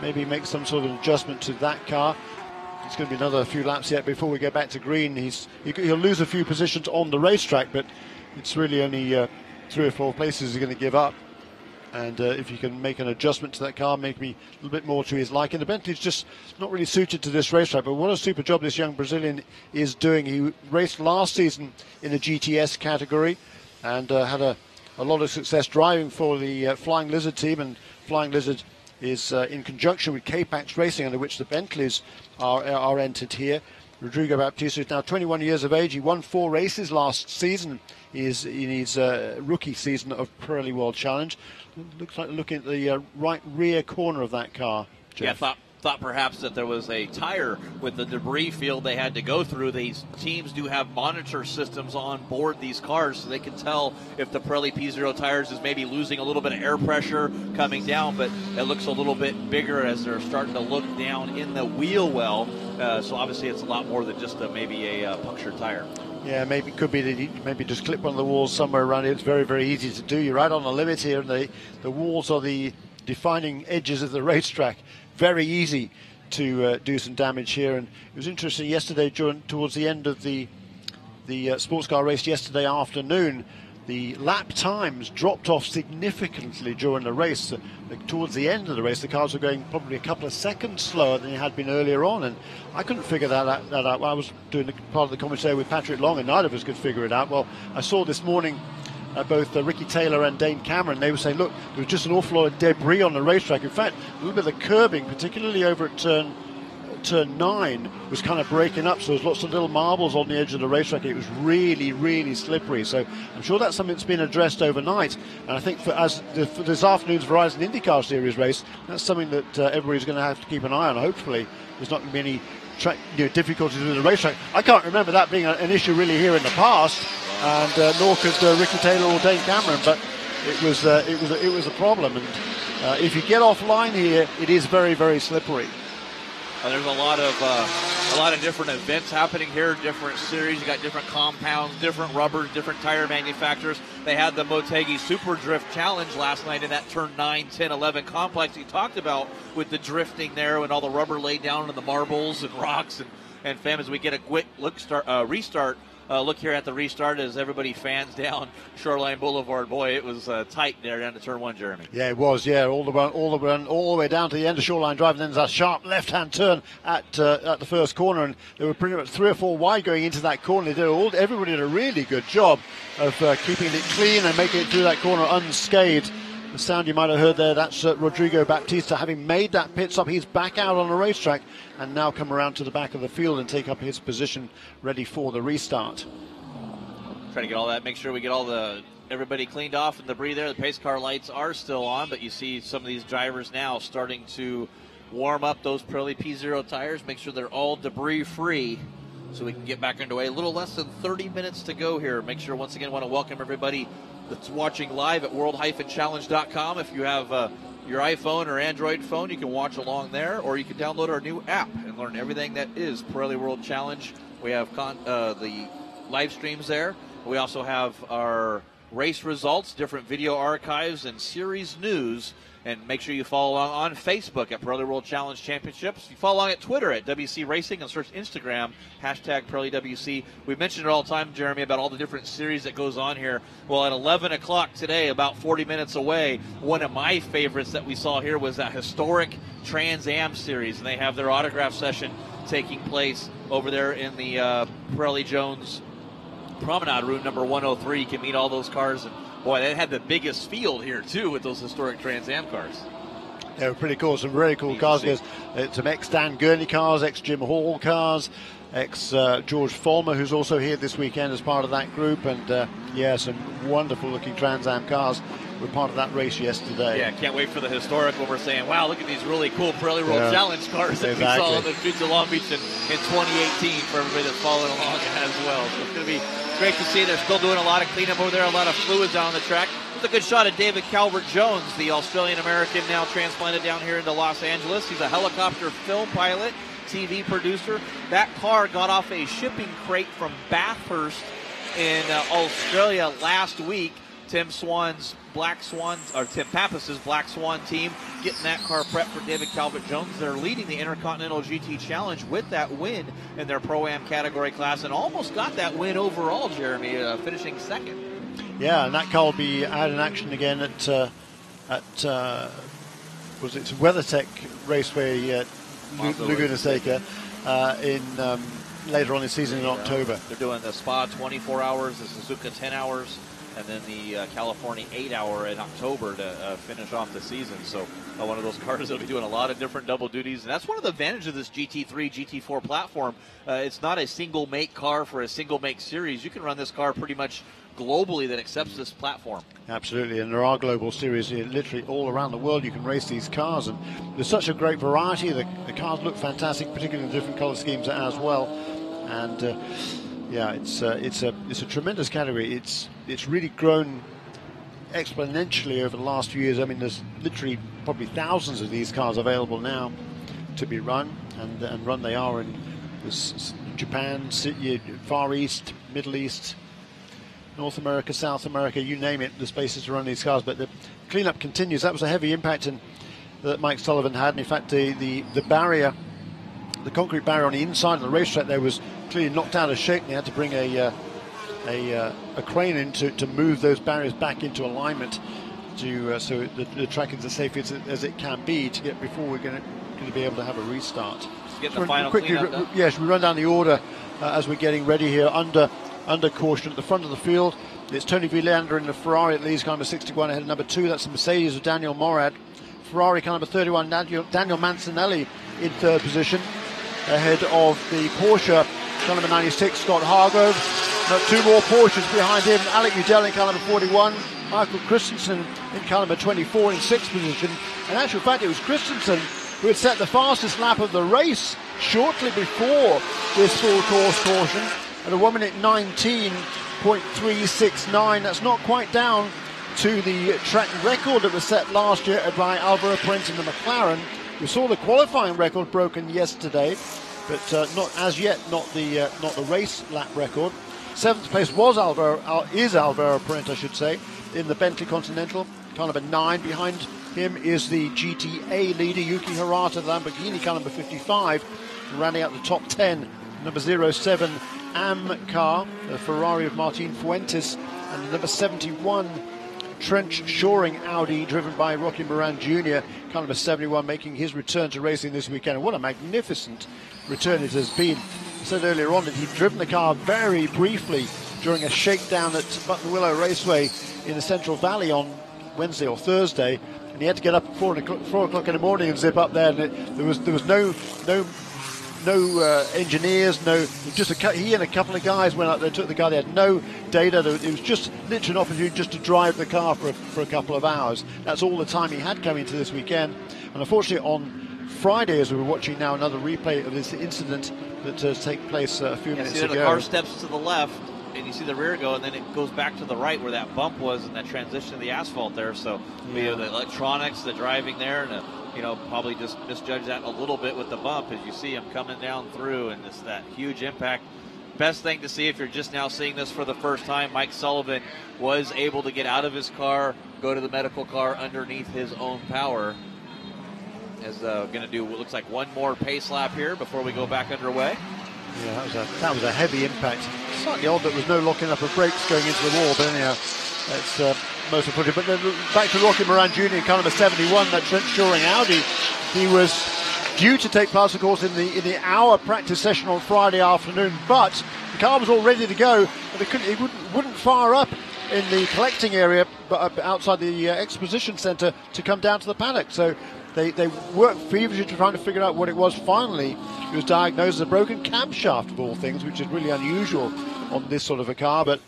maybe make some sort of adjustment to that car. It's going to be another few laps yet before we get back to green. He'll lose a few positions on the racetrack, but it's really only 3 or 4 places he's going to give up. And if you can make an adjustment to that car, maybe a little bit more to his liking. The Bentley's just not really suited to this racetrack, but what a super job this young Brazilian is doing. He raced last season in the GTS category and had a lot of success driving for the Flying Lizard team, and Flying Lizard is in conjunction with K-Pax Racing, under which the Bentleys are entered here. Rodrigo Baptist is now 21 years of age. He won 4 races last season. He is in his rookie season of Pirelli World Challenge. Looks like looking at the right rear corner of that car, Jeff. Yeah, thought perhaps that there was a tire with the debris field they had to go through. These teams do have monitor systems on board these cars, so they can tell if the Pirelli P0 tires is maybe losing a little bit of air pressure coming down, but it looks a little bit bigger as they're starting to look down in the wheel well. So obviously it's a lot more than just maybe a punctured tire. Yeah, maybe it could be that you maybe just clip one of the walls somewhere around it. It's very, very easy to do. You're right on the limit here, and the walls are the defining edges of the racetrack. Very easy to do some damage here. And it was interesting yesterday, towards the end of the sports car race yesterday afternoon, the lap times dropped off significantly during the race. Towards the end of the race, the cars were going probably a couple of seconds slower than they had been earlier on, and I couldn't figure that out. I was doing part of the commentary with Patrick Long, and neither of us could figure it out. Well, I saw this morning both Ricky Taylor and Dane Cameron. They were saying, look, there was just an awful lot of debris on the racetrack. In fact, a little bit of the curbing, particularly over at turn 9, was kind of breaking up, so there's lots of little marbles on the edge of the racetrack. It was really, really slippery. So I'm sure that's something that's been addressed overnight. And I think for this afternoon's Verizon IndyCar Series race, that's something that everybody's going to have to keep an eye on. Hopefully there's not going to be any difficulties with the racetrack. I can't remember that being an issue really here in the past, and nor could Ricky Taylor or Dane Cameron, but it was a problem. And if you get offline here, it is very, very slippery. There's a lot of different events happening here, different series. You got different compounds, different rubbers, different tire manufacturers. They had the Motegi Super Drift Challenge last night in that turn 9, 10, 11 complex you talked about, with the drifting there and all the rubber laid down and the marbles and rocks. And fam, as we get a quick restart. Look here at the restart as everybody fans down Shoreline Boulevard. Boy, it was tight there down to turn 1, Jeremy. Yeah, it was. Yeah, all the way down to the end of Shoreline Drive, and then there's a sharp left-hand turn at the first corner, and there were pretty much 3 or 4 wide going into that corner. Everybody did a really good job of keeping it clean and making it through that corner unscathed. The sound you might have heard there, that's Rodrigo Baptista. Having made that pit stop, he's back out on the racetrack and now come around to the back of the field and take up his position ready for the restart. Try to get all that, make sure we get everybody cleaned off and debris there. The pace car lights are still on, but you see some of these drivers now starting to warm up those Pirelli P0 tires, make sure they're all debris free so we can get back underway. A little less than 30 minutes to go here. Make sure, once again, want to welcome everybody that's watching live at world-challenge.com. If you have your iPhone or Android phone, you can watch along there, or you can download our new app and learn everything that is Pirelli World Challenge. We have the live streams there. We also have our race results, different video archives, and series news. And make sure you follow along on Facebook at Pirelli World Challenge Championships. You follow along at Twitter at WC Racing, and search Instagram, #PirelliWC. We mentioned it all the time, Jeremy, about all the different series that goes on here. Well, at 11 o'clock today, about 40 minutes away, one of my favorites that we saw here was that historic Trans Am series. And they have their autograph session taking place over there in the Pirelli Jones Promenade Room number 103. You can meet all those cars, and boy, they had the biggest field here, too, with those historic Trans Am cars. They were pretty cool. Some really cool cars. There's some ex-Dan Gurney cars, ex-Jim Hall cars, ex-George Follmer, who's also here this weekend as part of that group. And, yeah, some wonderful-looking Trans Am cars were part of that race yesterday. Yeah, can't wait for the historic when we're saying, wow, look at these really cool Pirelli World Challenge cars that we saw on the streets of Long Beach in 2018 for everybody that's following along as well. So it's going to be great to see. They're still doing a lot of cleanup over there, a lot of fluids on the track. It's a good shot of David Calvert-Jones, the Australian-American now transplanted down here into Los Angeles. He's a helicopter film pilot, TV producer. That car got off a shipping crate from Bathurst in Australia last week. Tim Papas's Black Swan team getting that car prepped for David Calvert-Jones. They're leading the Intercontinental GT Challenge with that win in their Pro-Am category class, and almost got that win overall, Jeremy, finishing second. Yeah, and that car will be out in action again at WeatherTech Raceway, Laguna Seca, later on in the season in October. They're doing the Spa 24 hours, the Suzuka 10 hours. and then the California 8-hour in October to finish off the season. So one of those cars that'll be doing a lot of different double duties, and that's one of the advantages of this GT3, GT4 platform. It's not a single make car for a single make series. You can run this car pretty much globally that accepts this platform. Absolutely, and there are global series here, literally all around the world you can race these cars, and there's such a great variety. The cars look fantastic, particularly in the different color schemes as well. And yeah, it's a tremendous category. It's really grown exponentially over the last few years. I mean, there's literally probably thousands of these cars available now to be run, and run they are in Japan, Far East, Middle East, North America, South America, you name it, the spaces to run these cars. But the cleanup continues. That was a heavy impact that Mike Sullivan had, and in fact the barrier, the concrete barrier on the inside of the racetrack there was clearly knocked out of shape, and they had to bring a crane in to move those barriers back into alignment so the track is as safe as it can be to get before we're going to be able to have a restart. Get the final cleanup done. Yes, we run down the order as we're getting ready here under caution at the front of the field. It's Tony Villander in the Ferrari that leads car number 61 ahead of number 2. That's the Mercedes of Daniel Morad. Ferrari car number 31, Daniel Mancinelli in third position ahead of the Porsche car number 96, Scott Hargrove. Now, 2 more Porsches behind him. Alec Udell in car number 41, Michael Christensen in car number 24 in 6th position. In actual fact, it was Christensen who had set the fastest lap of the race shortly before this full course caution at a 1 minute 19.369. That's not quite down to the track record that was set last year by Alvaro Prince in the McLaren. We saw the qualifying record broken yesterday, but not as yet, not the race lap record. 7th place is Alvaro Prince, I should say, in the Bentley Continental. Car number 9 behind him is the GTA leader Yuki Hirata, the Lamborghini car number 55, rounding out the top 10. Number 07 AM car, the Ferrari of Martin Fuentes, and the number 71 Trench Shoring Audi, driven by Rocky Moran Jr., car number 71, making his return to racing this weekend. And what a magnificent return it has been. I said earlier on that he'd driven the car very briefly during a shakedown at Buttonwillow Raceway in the Central Valley on Wednesday or Thursday, and he had to get up at 4 o'clock in the morning and zip up there, and there was no engineers, just he and a couple of guys went up there, took the car. They had no data. It was just literally an opportunity just to drive the car for a couple of hours. That's all the time he had coming to this weekend. And unfortunately on Friday, as we were watching now another replay of this incident that has taken place a few minutes ago. The car steps to the left, and you see the rear go, and then it goes back to the right where that bump was and that transition to the asphalt there. So we have the electronics, the driving there, and probably just misjudge that a little bit with the bump as you see him coming down through, and it's that huge impact. Best thing to see if you're just now seeing this for the first time, Mike Sullivan was able to get out of his car, go to the medical car underneath his own power. Is going to do what looks like one more pace lap here before we go back underway. Yeah, that was a heavy impact. Slightly odd that there was no locking up of brakes going into the wall, but anyhow, that's most important. But then back to Rocky Moran Jr. in car number 71, that Trent Shoring Audi. He was due to take part, of course, in the hour practice session on Friday afternoon, but the car was all ready to go, but it wouldn't fire up in the collecting area, but outside the exposition centre to come down to the paddock. So they worked feverishly trying to figure out what it was. Finally, it was diagnosed as a broken camshaft of all things, which is really unusual on this sort of a car, but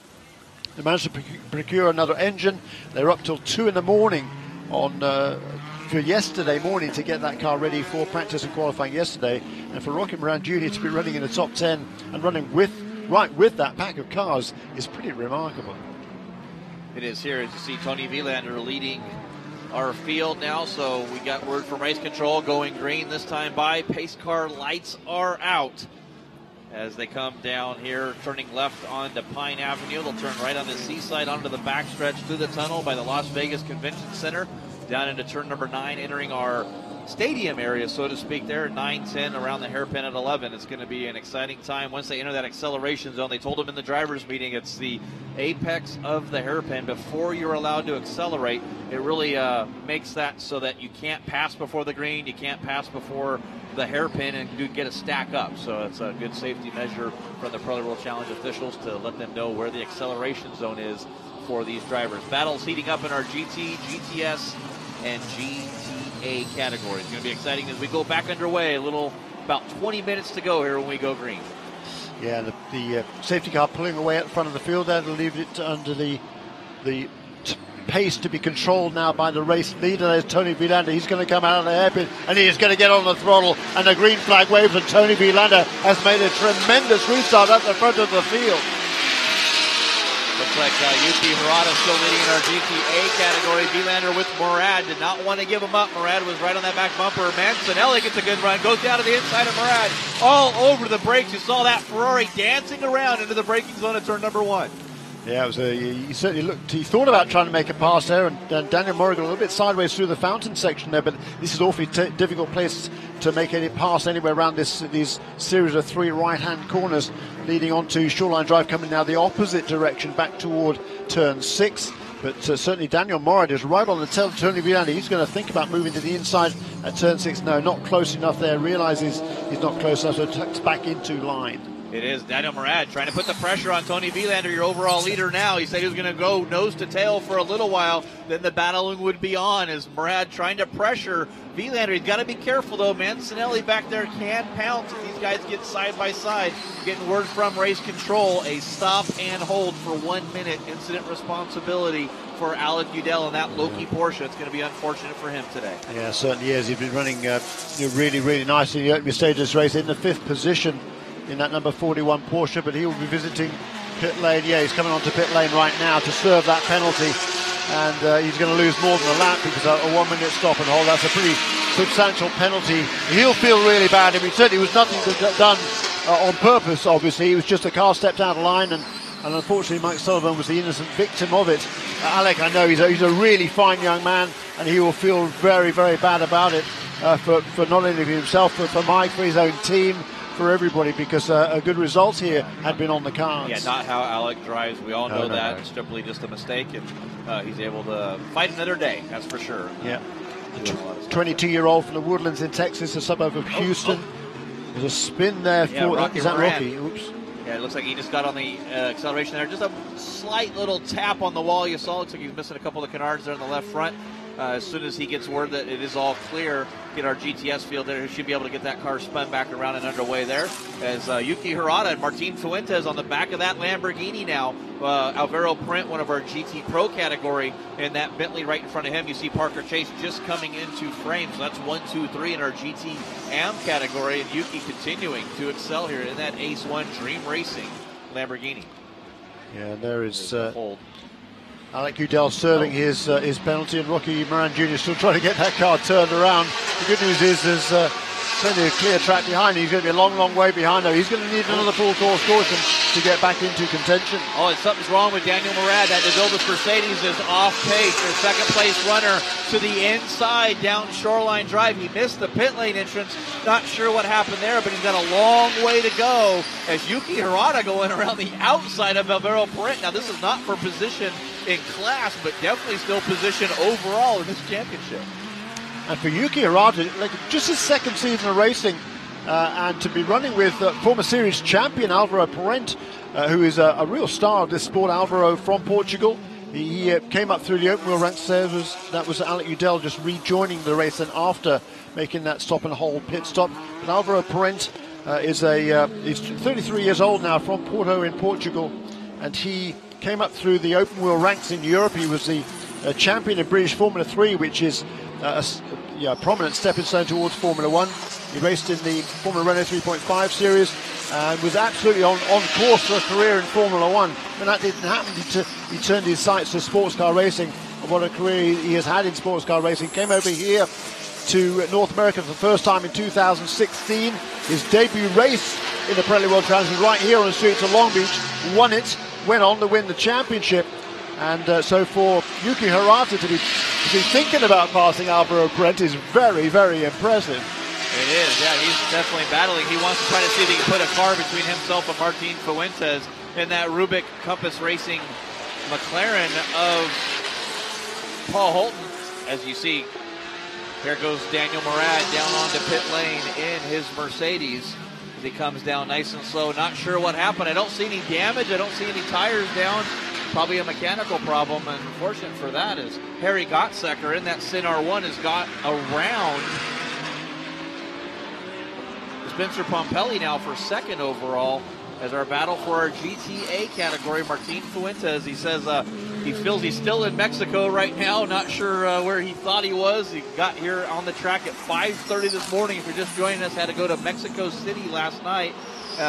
they managed to procure another engine. They were up till 2 in the morning for yesterday morning to get that car ready for practice and qualifying yesterday, and for Rocky Moran Jr. to be running in the top 10 and running right with that pack of cars is pretty remarkable. It is here as you see Tony Villander leading our field now, so we got word from race control going green this time by. Pace car lights are out as they come down here, turning left onto Pine Avenue. They'll turn right on the seaside onto the backstretch through the tunnel by the Las Vegas Convention Center, down into turn number 9, entering our stadium area, so to speak, there at 9-10 around the hairpin at 11. It's going to be an exciting time once they enter that acceleration zone. They told them in the drivers meeting it's the apex of the hairpin before you're allowed to accelerate. It really makes that so that you can't pass before the green, you can't pass before the hairpin and get a stack up. So it's a good safety measure from the Pirelli World Challenge officials to let them know where the acceleration zone is for these drivers. Battles heating up in our GT, GTS, and GTA categories. It's going to be exciting as we go back underway. About 20 minutes to go here when we go green. Yeah, the safety car pulling away at the front of the field there to leave it under the pace to be controlled now by the race leader. There's Tony Vilander. He's going to come out of the hairpin and he is going to get on the throttle, and the green flag waves, and Tony Vilander has made a tremendous restart at the front of the field. Looks like Yuki Hirata still leading in our GTA category. Vilander with Murad did not want to give him up. Murad was right on that back bumper. Mancinelli gets a good run, goes down to the inside of Murad, all over the brakes. You saw that Ferrari dancing around into the braking zone at turn number 1. Yeah, it was he certainly looked. He thought about trying to make a pass there, and Daniel Morgan a little bit sideways through the fountain section there. But this is an awfully difficult place to make any pass anywhere around these series of 3 right-hand corners leading onto Shoreline Drive, coming now the opposite direction back toward turn 6. But certainly Daniel Morad is right on the tail of Tony Vilander. He's going to think about moving to the inside at turn 6. No, not close enough there. Realizes he's not close enough, so tucks back into line. It is Daniel Murad trying to put the pressure on Tony Vilander, your overall leader now. He said he was going to go nose to tail for a little while, then the battling would be on as Murad trying to pressure Vilander. He's got to be careful, though. Mancinelli back there can pounce if these guys get side by side. Getting word from race control, a stop and hold for 1 minute. Incident responsibility for Alec Udell in that Loki Porsche. It's going to be unfortunate for him today. Yeah, certainly is. He's been running really, really nicely in the opening stage of this race, in the 5th position in that number 41 Porsche, but he will be visiting pit lane. Yeah, he's coming onto pit lane right now to serve that penalty, and he's going to lose more than a lap because a 1 minute stop and hold, that's a pretty substantial penalty. He'll feel really bad. I mean, certainly was nothing done on purpose, obviously. It was just a car stepped out of line, and unfortunately Mike Sullivan was the innocent victim of it. Alec, I know he's a really fine young man, and he will feel very, very bad about it for not only himself, but for Mike, for his own team, for everybody, because a good result here had been on the cards. Yeah, not how Alec drives. We all know that. It's simply just a mistake, and he's able to fight another day, that's for sure. Yeah. 22-year-old from the Woodlands in Texas, a suburb of Houston. There's a spin there for Rocky. Is that Rocky? Oops. Yeah, it looks like he just got on the acceleration there. Just a slight little tap on the wall. You saw. Looks like he's missing a couple of canards there in the left front. As soon as he gets word that it is all clear, get our GTS field there, he should be able to get that car spun back around and underway there. As Yuki Hirata and Martin Fuentes on the back of that Lamborghini now. Alvaro Print, one of our GT Pro category, and that Bentley right in front of him. You see Parker Chase just coming into frame. So that's 1, 2, 3 in our GT Am category, and Yuki continuing to excel here in that Ace 1 Dream Racing Lamborghini. Yeah, there is Alec Udell serving his penalty, and Rocky Moran Jr. still trying to get that car turned around. The good news is there's plenty of clear track behind him. He's going to be a long, long way behind though. He's going to need another full course caution to get back into contention. Oh, and something's wrong with Daniel Murad. That DeVilbiss Mercedes is off pace. Their second place runner to the inside down Shoreline Drive. He missed the pit lane entrance. Not sure what happened there, but he's got a long way to go as Yuki Hirata going around the outside of Alvaro Print. Now, this is not for position in class, but definitely still position overall in this championship. And for Yuki Hirata, like just his second season of racing, and to be running with former series champion Alvaro Parent, who is a real star of this sport. Alvaro from Portugal. He came up through the open wheel ranks there. That was Alec Udell just rejoining the race and after making that stop and hold pit stop. But Alvaro Parent he's 33 years old now, from Porto in Portugal, and he came up through the open wheel ranks in Europe. He was the champion of British Formula 3, which is a prominent stepping stone towards Formula 1. He raced in the Formula Renault 3.5 series and was absolutely on course for a career in Formula 1. When that didn't happen, he turned his sights to sports car racing. And what a career he has had in sports car racing. Came over here to North America for the first time in 2016. His debut race in the Pirelli World Challenge was right here on the streets of Long Beach. Won it, went on to win the championship. And so for Yuki Hirata to be thinking about passing Alvaro Parent is very, very impressive. It is, yeah, he's definitely battling. He wants to try to see if he can put a car between himself and Martin Fuentes in that Rubik Compass Racing McLaren of Paul Holton. As you see, here goes Daniel Murad down onto pit lane in his Mercedes. He comes down nice and slow. Not sure what happened. I don't see any damage. I don't see any tires down. probably a mechanical problem, and unfortunate for that is Harry Gottsacker in that Sin R1 has got around Spencer Pompelli now for second overall as our battle for our GTA category. Martin Fuentes, he says he feels he's still in Mexico right now, not sure where he thought he was. He got here on the track at 5:30 this morning. If you're just joining us, had to go to Mexico City last night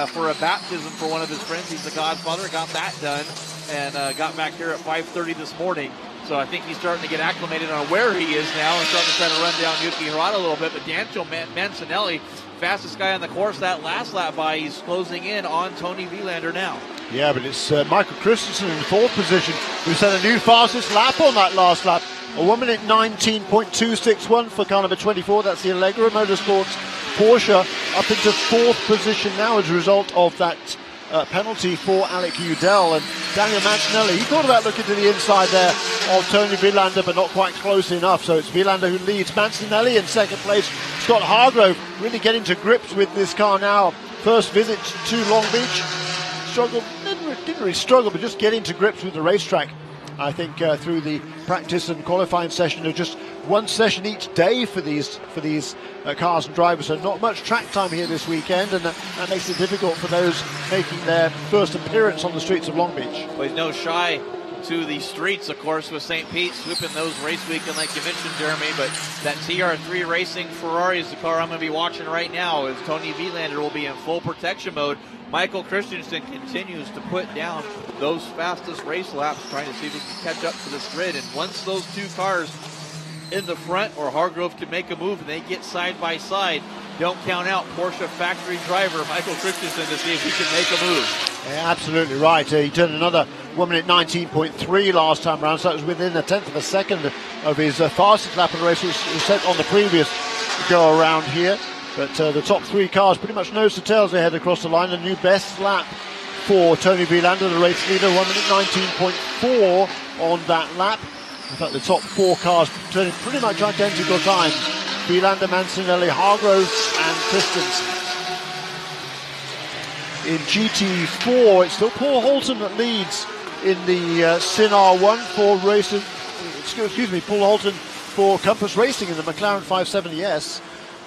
for a baptism for one of his friends. He's the godfather, got that done, and got back here at 5:30 this morning. So I think he's starting to get acclimated on where he is now and starting to try to run down Yuki Hirata a little bit. But Daniel Mancinelli, fastest guy on the course that last lap by, he's closing in on Tony Vilander now. Yeah, but it's Michael Christensen in fourth position who set a new fastest lap on that last lap. A 1 minute 19.261 for car number 24. That's the Allegra Motorsports Porsche, up into fourth position now as a result of that penalty for Alec Udell. And Daniel Mancinelli, he thought about looking to the inside there of Tony Vilander, but not quite close enough. So it's Vilander who leads. Mancinelli in second place. Scott Hargrove really getting to grips with this car now. First visit to Long Beach. Struggled, didn't really struggle, but just getting to grips with the racetrack. I think through the practice and qualifying session, of just one session each day for these cars and drivers, so not much track time here this weekend, and that makes it difficult for those making their first appearance on the streets of Long Beach. Well, he's no shy to the streets, of course, with St. Pete swooping those race weekend like you mentioned, Jeremy, but that TR3 Racing Ferrari is the car I'm going to be watching right now, as Tony Vilander will be in full protection mode. Michael Christensen continues to put down those fastest race laps, trying to see if he can catch up to this grid. And once those two cars in the front, or Hargrove can make a move and they get side by side, don't count out Porsche factory driver Michael Christensen to see if he can make a move. Yeah, absolutely right. He turned another 1 minute 19.3 last time around, so that was within a tenth of a second of his fastest lap of the race, which was set on the previous go around here. But the top three cars pretty much nose to tails they head across the line. A new best lap for Tony Vilander, the race leader, 1 minute 19.4 on that lap. In fact, the top four cars turning pretty much identical times. Vilander, Mancinelli, Hargrove and Christensen. In GT4, it's still Paul Holton that leads in the Sin R1 for racing. Excuse me, Paul Holton for Compass Racing in the McLaren 570S.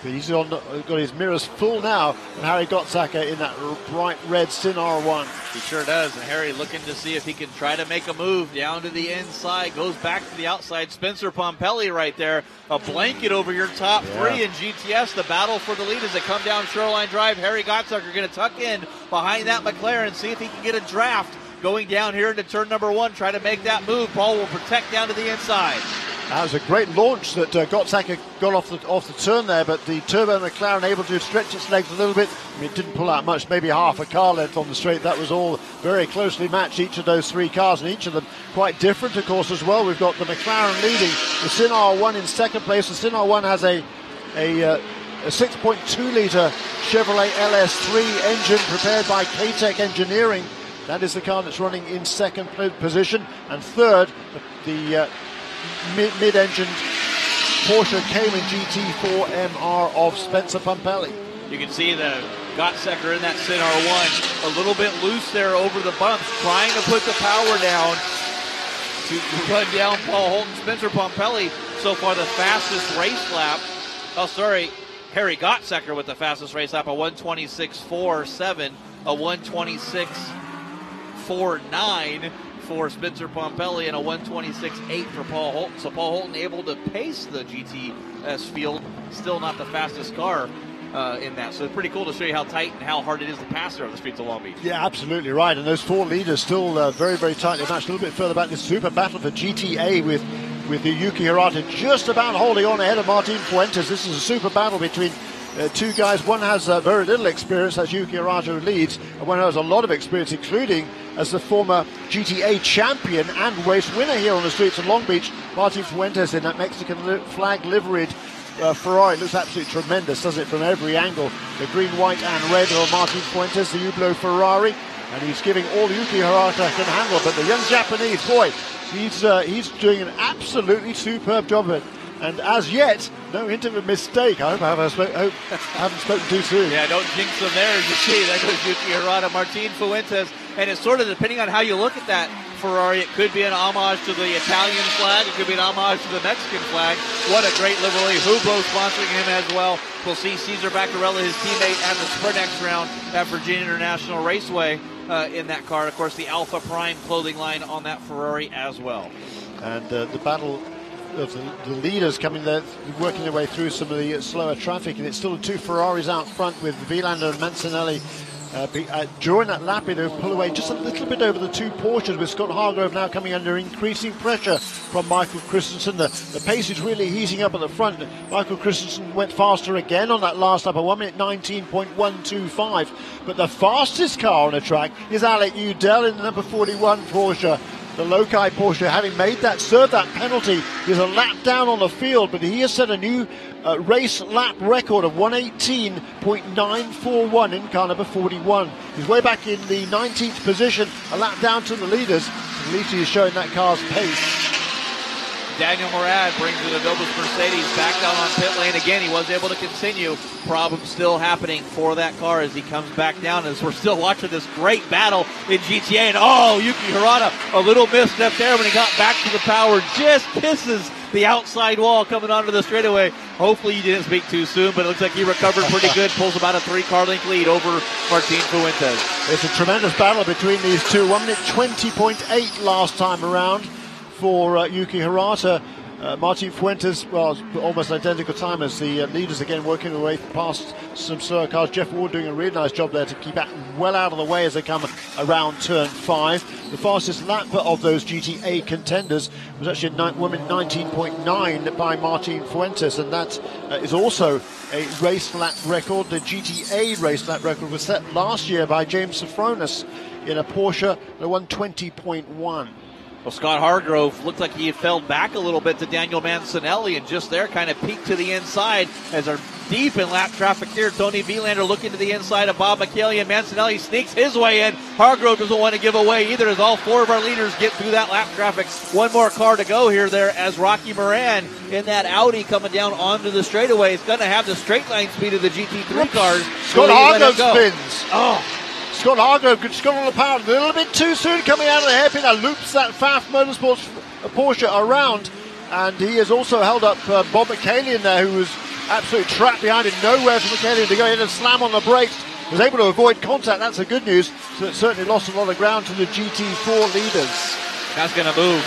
But he's got his mirrors full now, and Harry Gottsacker in that bright red Sin R1. He sure does, and Harry looking to see if he can try to make a move down to the inside, goes back to the outside. Spencer Pompelli right there, a blanket over your top three in GTS. The battle for the lead as they come down Shoreline Drive. Harry Gottsacker going to tuck in behind that McLaren, see if he can get a draft going down here into turn number one, try to make that move. Paul will protect down to the inside. That was a great launch that Gottsacker got off the turn there, but the Turbo McLaren able to stretch its legs a little bit. I mean, it didn't pull out much, maybe half a car length on the straight. That was all very closely matched, each of those three cars, and each of them quite different, of course, as well. We've got the McLaren leading, the Sin R1 in second place. The Sin R1 has a 6.2-litre Chevrolet LS3 engine prepared by K-Tech Engineering. That is the car that's running in second position. And third, the mid-engined Porsche Cayman GT4 MR of Spencer Pompelli. You can see the Gottsacker in that Sin R1 a little bit loose there over the bumps, trying to put the power down to run down Paul Holton. Spencer Pompelli so far the fastest race lap. Oh, sorry, Harry Gottsacker with the fastest race lap, a 126.47, a 126.49 for Spencer Pompelli, and a 126.8 for Paul Holton. So Paul Holton able to pace the GTS field, still not the fastest car in that. So it's pretty cool to show you how tight and how hard it is to pass there on the streets of Long Beach. Yeah, absolutely right. And those four leaders still very, very tightly matched. A little bit further back, this super battle for GTA with the Yuki Hirata just about holding on ahead of Martin Fuentes. This is a super battle between two guys. One has very little experience, that's Yuki Hirata, who leads, and one has a lot of experience, including as the former GTA champion and race winner here on the streets of Long Beach, Martin Fuentes in that Mexican flag liveried Ferrari. It looks absolutely tremendous, doesn't it, from every angle. The green, white and red of Martin Fuentes, the Hublot Ferrari, and he's giving all Yuki Hirata can handle. But the young Japanese, boy, he's doing an absolutely superb job of it. And as yet, no hint of a mistake. I hope I haven't spoken too soon. Yeah, don't jinx them there. As you see, that goes Yuki Hirata, Martin Fuentes. And it's sort of, depending on how you look at that, Ferrari. It could be an homage to the Italian flag. It could be an homage to the Mexican flag. What a great livery. Hublot sponsoring him as well. We'll see Cesar Vaccarella, his teammate, at the Sprint X round at Virginia International Raceway in that car. Of course, the Alpha Prime clothing line on that Ferrari as well. And the battle of the leaders coming there, working their way through some of the slower traffic, and it's still the two Ferraris out front with Vilander and Mancinelli. During that lap, they pull away just a little bit over the two Porsches, with Scott Hargrove now coming under increasing pressure from Michael Christensen. The pace is really heating up at the front. Michael Christensen went faster again on that last lap, at 1 minute 19.125. But the fastest car on the track is Alec Udell in the number 41 Porsche. The Lokai Porsche, having served that penalty, is a lap down on the field, but he has set a new race lap record of 118.941 in car number 41. He's way back in the 19th position, a lap down to the leaders. At least he is showing that car's pace. Daniel Morad brings the Dobos Mercedes back down on pit lane again. He was able to continue. Problem still happening for that car as he comes back down, as we're still watching this great battle in GTA. And Yuki Hirata, a little misstep there when he got back to the power. Just kisses the outside wall coming onto the straightaway. Hopefully you didn't speak too soon, but it looks like he recovered pretty good. Pulls about a 3-car length lead over Martin Fuentes. It's a tremendous battle between these two. 1 minute 20.8 last time around for Yuki Hirata. Martin Fuentes, well, almost identical time as the leaders, again working their way past some slower cars. Jeff Ward doing a really nice job there to keep well out of the way as they come around turn 5. The fastest lap of those GTA contenders was actually 1 minute 19.9 by Martin Fuentes, and that is also a race lap record. The GTA race lap record was set last year by James Safronis in a Porsche, the 120.1. Well, Scott Hargrove looked like he fell back a little bit to Daniel Mancinelli, and just there kind of peeked to the inside as they're deep in lap traffic here. Tony Vilander looking to the inside of Bob Michele, and Mancinelli sneaks his way in. Hargrove doesn't want to give away either, as all 4 of our leaders get through that lap traffic. One more car to go here there as Rocky Moran in that Audi coming down onto the straightaway. It's going to have the straight line speed of the GT3 cars. Scott Hargrove spins. Scott Hargrove could score on the power a little bit too soon coming out of the hairpin. That loops that Pfaff Motorsports Porsche around, and he has also held up Bob Michele in there, who was absolutely trapped behind it. Nowhere for Michele to go in and slam on the brakes. Was able to avoid contact. That's the good news. So it certainly lost a lot of ground to the GT4 leaders. That's going to move.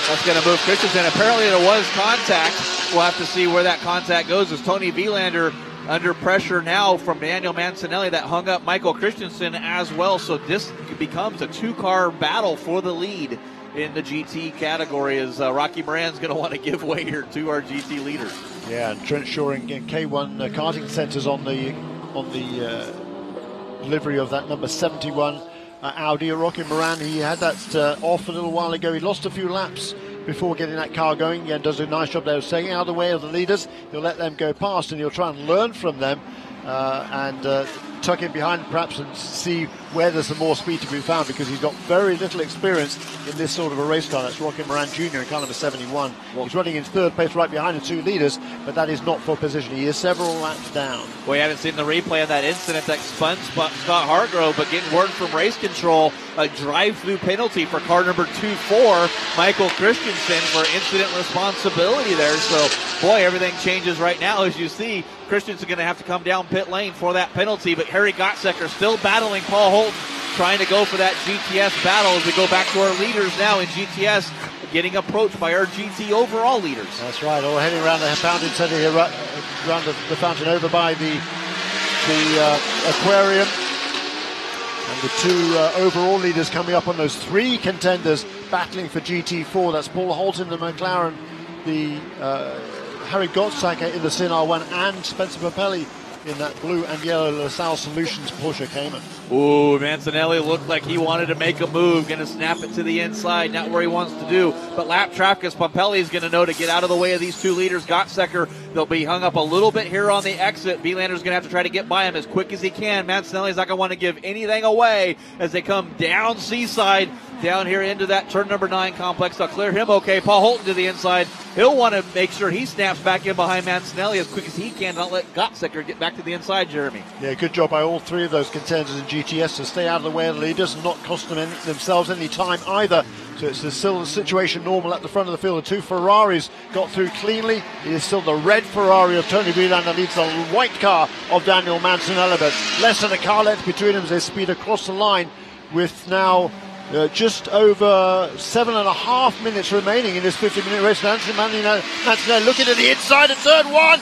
That's going to move Christensen. Apparently there was contact. We'll have to see where that contact goes, as Tony Vilander under pressure now from Daniel Mancinelli that hung up Michael Christensen as well. So this becomes a 2-car battle for the lead in the GT category, as Rocky Moran's going to want to give way here to our GT leaders. Yeah, and Trent Shoring in K1 karting centers on the delivery of that number 71 Audi. Rocky Moran, he had that off a little while ago. He lost a few laps before getting that car going, and does a nice job there of staying out of the way of the leaders. He'll let them go past, and he'll try and learn from them and tuck in behind perhaps and see where there's some more speed to be found, because he's got very little experience in this sort of a race car. That's Rocky Moran Jr. in car number 71. He's running in 3rd place right behind the 2 leaders, but that is not for position. He is several laps down. We haven't seen the replay of that incident that spun Scott Hargrove, but getting word from race control, a drive-through penalty for car number 24, Michael Christensen, for incident responsibility there. So, boy, everything changes right now, as you see. Christensen's going to have to come down pit lane for that penalty, but Harry Gottsecker still battling Paul Holton, trying to go for that GTS battle as we go back to our leaders now in GTS, getting approached by our GT overall leaders. That's right, all heading around the fountain center here, around the fountain over by the aquarium. And the 2 overall leaders coming up on those 3 contenders battling for GT4. That's Paul Holton, the McLaren, the Harry Gottsacker in the Sin R1, and Spencer Papelli in that blue and yellow LaSalle Solutions Porsche Cayman. Ooh, Mancinelli looked like he wanted to make a move, going to snap it to the inside, not where he wants to do. But lap traffic, as Pompelli is going to know to get out of the way of these 2 leaders. Gottsecker, they'll be hung up a little bit here on the exit. Vielander's going to have to try to get by him as quick as he can. Mancinelli's not going to want to give anything away as they come down Seaside down here into that turn number 9 complex. They'll clear him okay. Paul Holton to the inside. He'll want to make sure he snaps back in behind Mancinelli as quick as he can, not let Gottsecker get back to the inside, Jeremy. Yeah, good job by all 3 of those contenders in GTS to stay out of the way of the leaders and not cost themselves any time either. So it's still the situation normal at the front of the field. The 2 Ferraris got through cleanly. It is still the red Ferrari of Tony Wieland that leads the white car of Daniel Mancinelli, but less than a car length between them as they speed across the line with now just over 7.5 minutes remaining in this 50-minute race. Mancinelli looking at the inside of turn 1.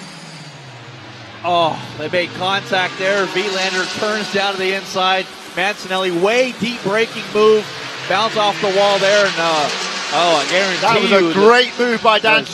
Oh, they made contact there. Wielander turns down to the inside. Mancinelli, way deep braking move. Bounce off the wall there. And, I guarantee that was a great move by Daniel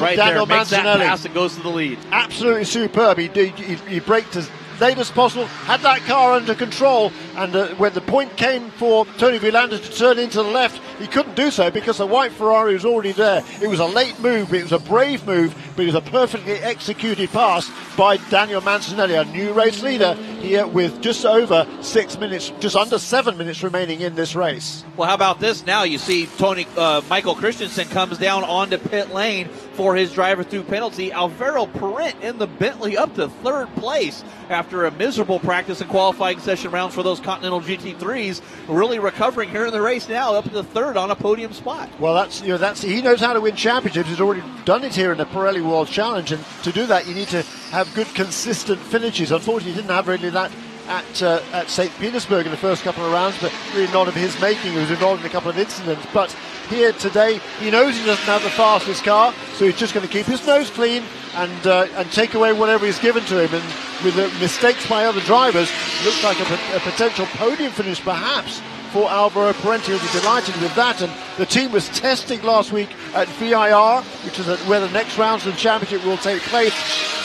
Mancinelli. Makes that pass and goes to the lead. Absolutely superb. He braked as late as possible, had that car under control, and when the point came for Tony Wielander to turn into the left, he couldn't do so because the white Ferrari was already there. It was a late move, it was a brave move, but it was a perfectly executed pass by Daniel Mancinelli, a new race leader here with just over 6 minutes, just under 7 minutes remaining in this race. Well, how about this now? You see Michael Christensen comes down onto pit lane for his driver through penalty. Alvaro Perrint in the Bentley up to 3rd place after a miserable practice and qualifying session rounds for those Continental GT3s, really recovering here in the race now, up to 3rd on a podium spot. Well, he knows how to win championships. He's already done it here in the Pirelli World Challenge, and to do that, you need to have good, consistent finishes. Unfortunately, he didn't have really that at St. Petersburg in the first couple of rounds, but really not of his making. He was involved in a couple of incidents, but here today, he knows he doesn't have the fastest car, so he's just going to keep his nose clean and take away whatever is given to him. And with the mistakes by other drivers, looks like a potential podium finish perhaps for Alvaro Perrint. He'll be delighted with that. And the team was testing last week at VIR, which is where the next rounds of the championship will take place.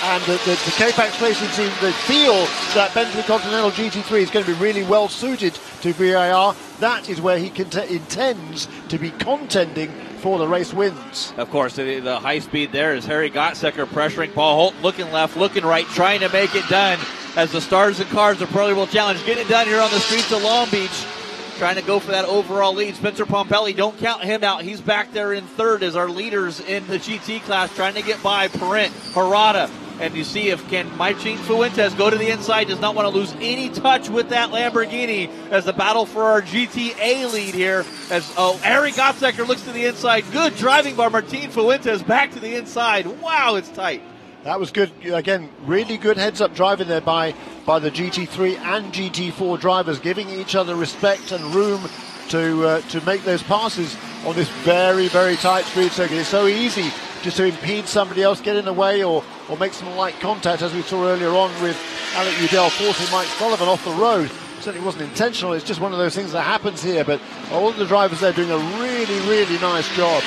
And the K-Pax racing team, they feel that Bentley Continental GT3 is going to be really well suited to VIR. That is where he intends to be contending for the race wins. Of course, the high speed there is Harry Gottsecker pressuring Paul Holton, looking left, looking right, trying to make it done as the stars and cars of Pirelli World Challenge getting it done here on the streets of Long Beach. Trying to go for that overall lead. Spencer Pompelli, don't count him out. He's back there in 3rd as our leaders in the GT class, trying to get by Perrint, Harada. And you see if can Martin Fuentes go to the inside, does not want to lose any touch with that Lamborghini as the battle for our GTA lead here. As Harry Gottsecker looks to the inside. Good driving by Martin Fuentes back to the inside. Wow, it's tight. That was good. Again, really good heads-up driving there by the GT3 and GT4 drivers, giving each other respect and room to make those passes on this very, very tight street circuit. It's so easy just to impede somebody else, get in the way, or make some light contact, as we saw earlier on with Alec Udell forcing Mike Sullivan off the road. Certainly wasn't intentional. It's just one of those things that happens here. But all of the drivers there doing a really, really nice job.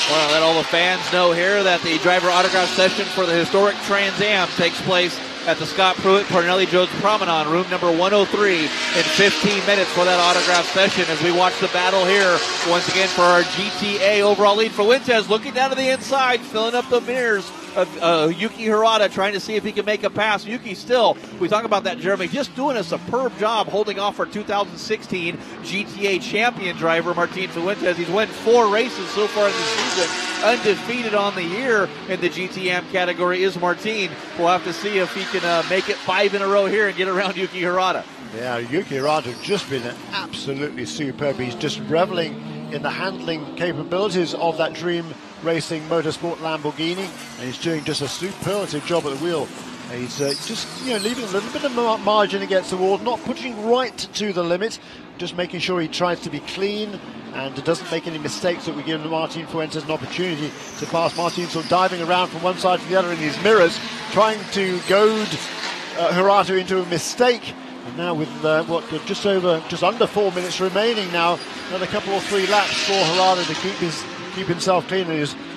Well, let all the fans know here that the driver autograph session for the historic Trans Am takes place at the Scott Pruitt Parnelli Jones Promenade, room number 103, in 15 minutes for that autograph session as we watch the battle here once again for our GTA overall lead. Fuentes looking down to the inside, filling up the mirrors of Yuki Hirata, trying to see if he can make a pass. Yuki still, we talk about that, Jeremy, just doing a superb job holding off our 2016 GTA champion driver, Martin Fuentes. He's won 4 races so far in the season. Undefeated on the year in the GTM category is Martin. We'll have to see if he can make it 5 in a row here and get around Yuki Hirata. Yeah, Yuki Hirata has just been absolutely superb. He's just reveling in the handling capabilities of that Dream Racing Motorsport Lamborghini, and he's doing just a superlative job at the wheel. And he's just leaving a little bit of margin against the wall, not pushing right to the limit, just making sure he tries to be clean and doesn't make any mistakes that we give Martin Fuentes an opportunity to pass. Martin's sort of diving around from one side to the other in his mirrors, trying to goad Hirata into a mistake. And now with just under 4 minutes remaining now, another couple or 3 laps for Hirata to keep himself clean.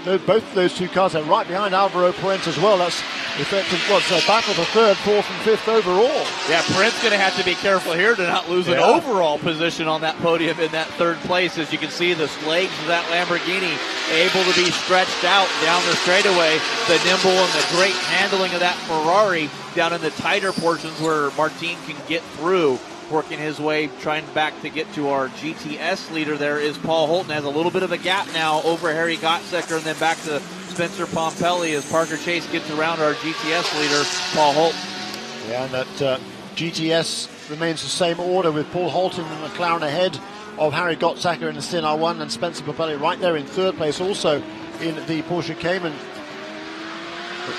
Both of those 2 cars are right behind Alvaro Perrint as well. That's effective. A battle for 3rd, 4th, and 5th overall. Yeah, Perrint's going to have to be careful here to not lose an overall position on that podium in that 3rd place. As you can see, the legs of that Lamborghini able to be stretched out down the straightaway. The nimble and the great handling of that Ferrari down in the tighter portions where Martin can get through. working his way, trying back to get to our GTS leader. There is Paul Holton, has a little bit of a gap now over Harry Gottsecker, and then back to Spencer Pompelli as Parker Chase gets around our GTS leader, Paul Holton. Yeah, and that GTS remains the same order with Paul Holton and McLaren ahead of Harry Gottsacker in the Sin R1 and Spencer Pompelli right there in third place, also in the Porsche Cayman.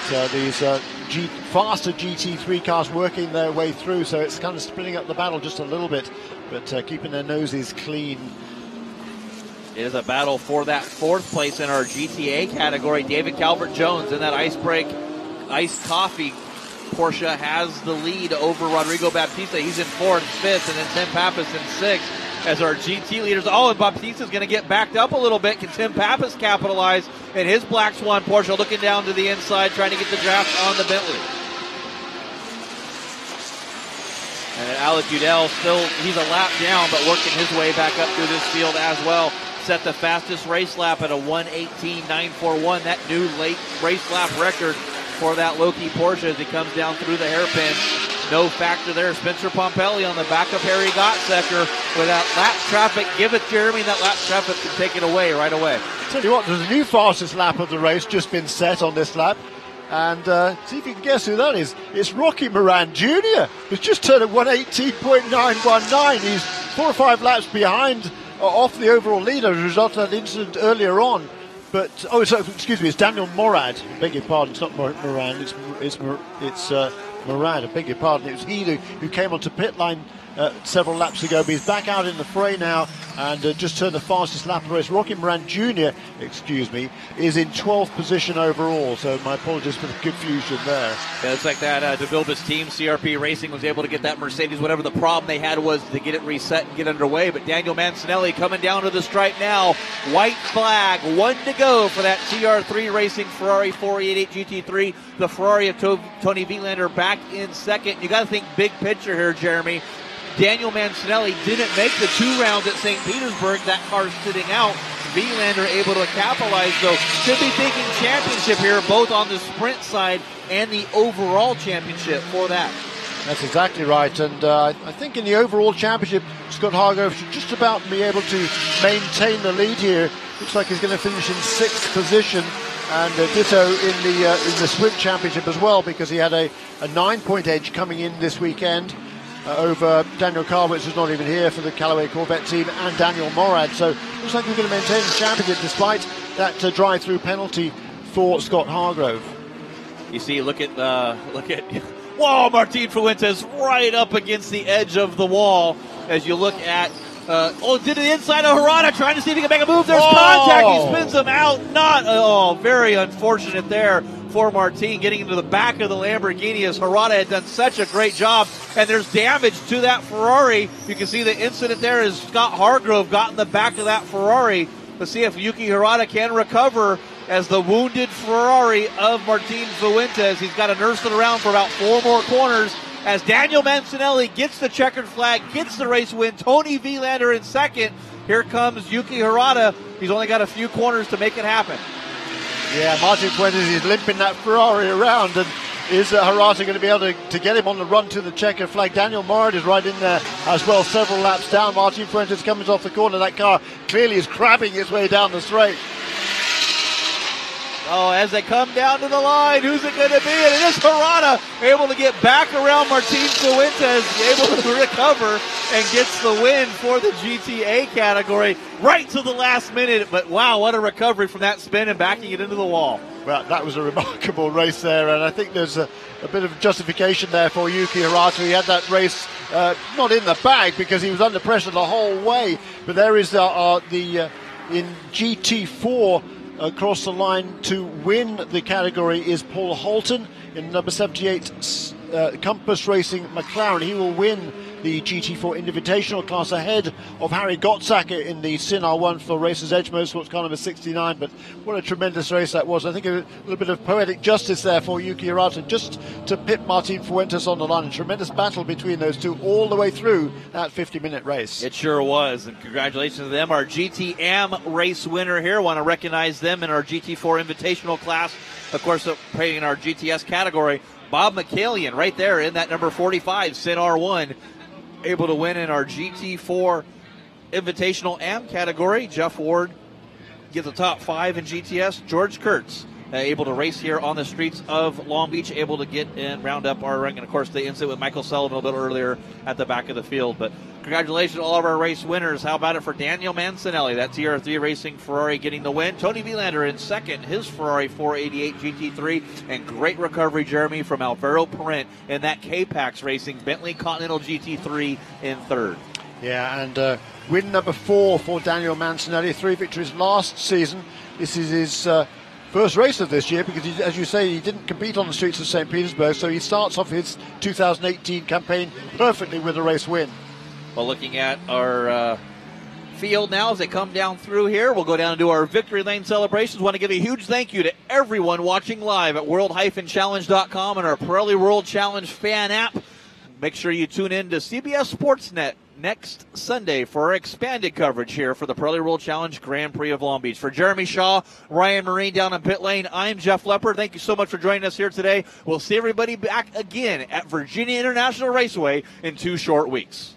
But these faster GT3 cars working their way through, so it's kind of splitting up the battle just a little bit, but keeping their noses clean. It is a battle for that fourth place in our GTA category. David Calvert-Jones in that ice break, iced coffee. Porsche has the lead over Rodrigo Baptista. He's in fourth, fifth, and then Tim Pappas in sixth as our GT leaders. Oh, and Baptista's going to get backed up a little bit. Can Tim Pappas capitalize in his Black Swan Porsche, looking down to the inside, trying to get the draft on the Bentley. And Alec Udell still, he's a lap down, but working his way back up through this field as well. Set the fastest race lap at a 1:18.941. That new late race lap record for that Loki Porsche as he comes down through the hairpin. No factor there. Spencer Pompelli on the back of Harry Gottsecker with that lap traffic. Give it, Jeremy. That lap traffic can take it away right away. Tell you what, there's a new fastest lap of the race just been set on this lap. And see if you can guess who that is. It's Rocky Moran Jr. who's just turned at 1:18.919. He's 4 or 5 laps behind off the overall leader as a result of that incident earlier on. But excuse me, it's Daniel Morad. I beg your pardon, it's not Moran. It's Morad. I beg your pardon. It was he who came onto pit line several laps ago, but he's back out in the fray now and just turned the fastest lap of the race. Rocky Moran Jr., is in 12th position overall, so my apologies for the confusion there. Yeah, it's like that DeVilbiss team, CRP Racing, was able to get that Mercedes, whatever the problem they had was to get it reset and get underway, but Daniel Mancinelli coming down to the stripe now. White flag, 1 to go for that TR3 Racing Ferrari 488 GT3. The Ferrari of Tony Vilander back in second. You got to think big picture here, Jeremy. Daniel Mancinelli didn't make the 2 rounds at St. Petersburg. That car sitting out. Vilander able to capitalize, though. Should be thinking championship here, both on the sprint side and the overall championship for that. That's exactly right. And I think in the overall championship, Scott Hargrove should just about be able to maintain the lead here. Looks like he's going to finish in 6th position. And ditto in the sprint championship as well, because he had a 9-point edge coming in this weekend over Daniel Carwitz, who's not even here for the Callaway Corvette team, and Daniel Morad. So looks like we're going to maintain the championship despite that drive-through penalty for Scott Hargrove. You see, look at whoa, Martin Fuentes right up against the edge of the wall as you look at did the inside of Hirata, trying to see if he can make a move. There's contact. He spins him out. Very unfortunate there for Martin, getting into the back of the Lamborghini as Hirata had done such a great job. And there's damage to that Ferrari. You can see the incident there as Scott Hargrove got in the back of that Ferrari. Let's see if Yuki Hirata can recover as the wounded Ferrari of Martin Fuentes. He's got to nurse it around for about 4 more corners. As Daniel Mancinelli gets the checkered flag, gets the race win. Tony Vilander in second. Here comes Yuki Hirata. He's only got a few corners to make it happen. Yeah, Martin Fuentes is limping that Ferrari around, and is Hirata going to be able to get him on the run to the checkered flag? Daniel Morad is right in there as well, several laps down. Martin Fuentes comes off the corner. That car clearly is crabbing its way down the straight. Oh, as they come down to the line, who's it going to be? And it is Hirata able to get back around Martin Fuentes, able to recover and gets the win for the GTA category right to the last minute. But wow, what a recovery from that spin and backing it into the wall. Well, that was a remarkable race there, and I think there's a bit of justification there for Yuki Hirata. He had that race not in the bag because he was under pressure the whole way. But there is in GT4 across the line to win the category is Paul Holton in number 78 Compass Racing McLaren. He will win the GT4 Invitational class ahead of Harry Gottsacker in the Sin R1 for Racers Edge Motorsports car number 69. But what a tremendous race that was. I think a little bit of poetic justice there for Yuki Hirata just to pit Martin Fuentes on the line. A tremendous battle between those two all the way through that 50-minute race. It sure was, and congratulations to them. Our GTM race winner here. Want to recognize them in our GT4 Invitational class. Of course, playing in our GTS category. Bob McCallion right there in that number 45 Sin R1. able to win in our GT4 Invitational AM category. Jeff Ward gets the top 5 in GTS. George Kurtz able to race here on the streets of Long Beach, able to get and round up our ring. And, of course, the incident with Michael Sullivan a little bit earlier at the back of the field. But congratulations to all of our race winners. How about it for Daniel Mancinelli, that TR3 Racing Ferrari getting the win. Tony Vilander in second, his Ferrari 488 GT3. And great recovery, Jeremy, from Alvaro Parent in that K-Pax Racing Bentley Continental GT3 in third. Yeah, and win number 4 for Daniel Mancinelli. 3 victories last season. This is his first race of this year because, as you say, he didn't compete on the streets of St. Petersburg, so he starts off his 2018 campaign perfectly with a race win. Well, looking at our field now as they come down through here, we'll go down and do our victory lane celebrations. Want to give a huge thank you to everyone watching live at world-challenge.com and our Pirelli World Challenge fan app. Make sure you tune in to CBS Sportsnet next Sunday for our expanded coverage here for the Pirelli World Challenge Grand Prix of Long Beach. For Jeremy Shaw, Ryan Marine down in pit lane, I'm Jeff Lepper. Thank you so much for joining us here today. We'll see everybody back again at Virginia International Raceway in 2 short weeks.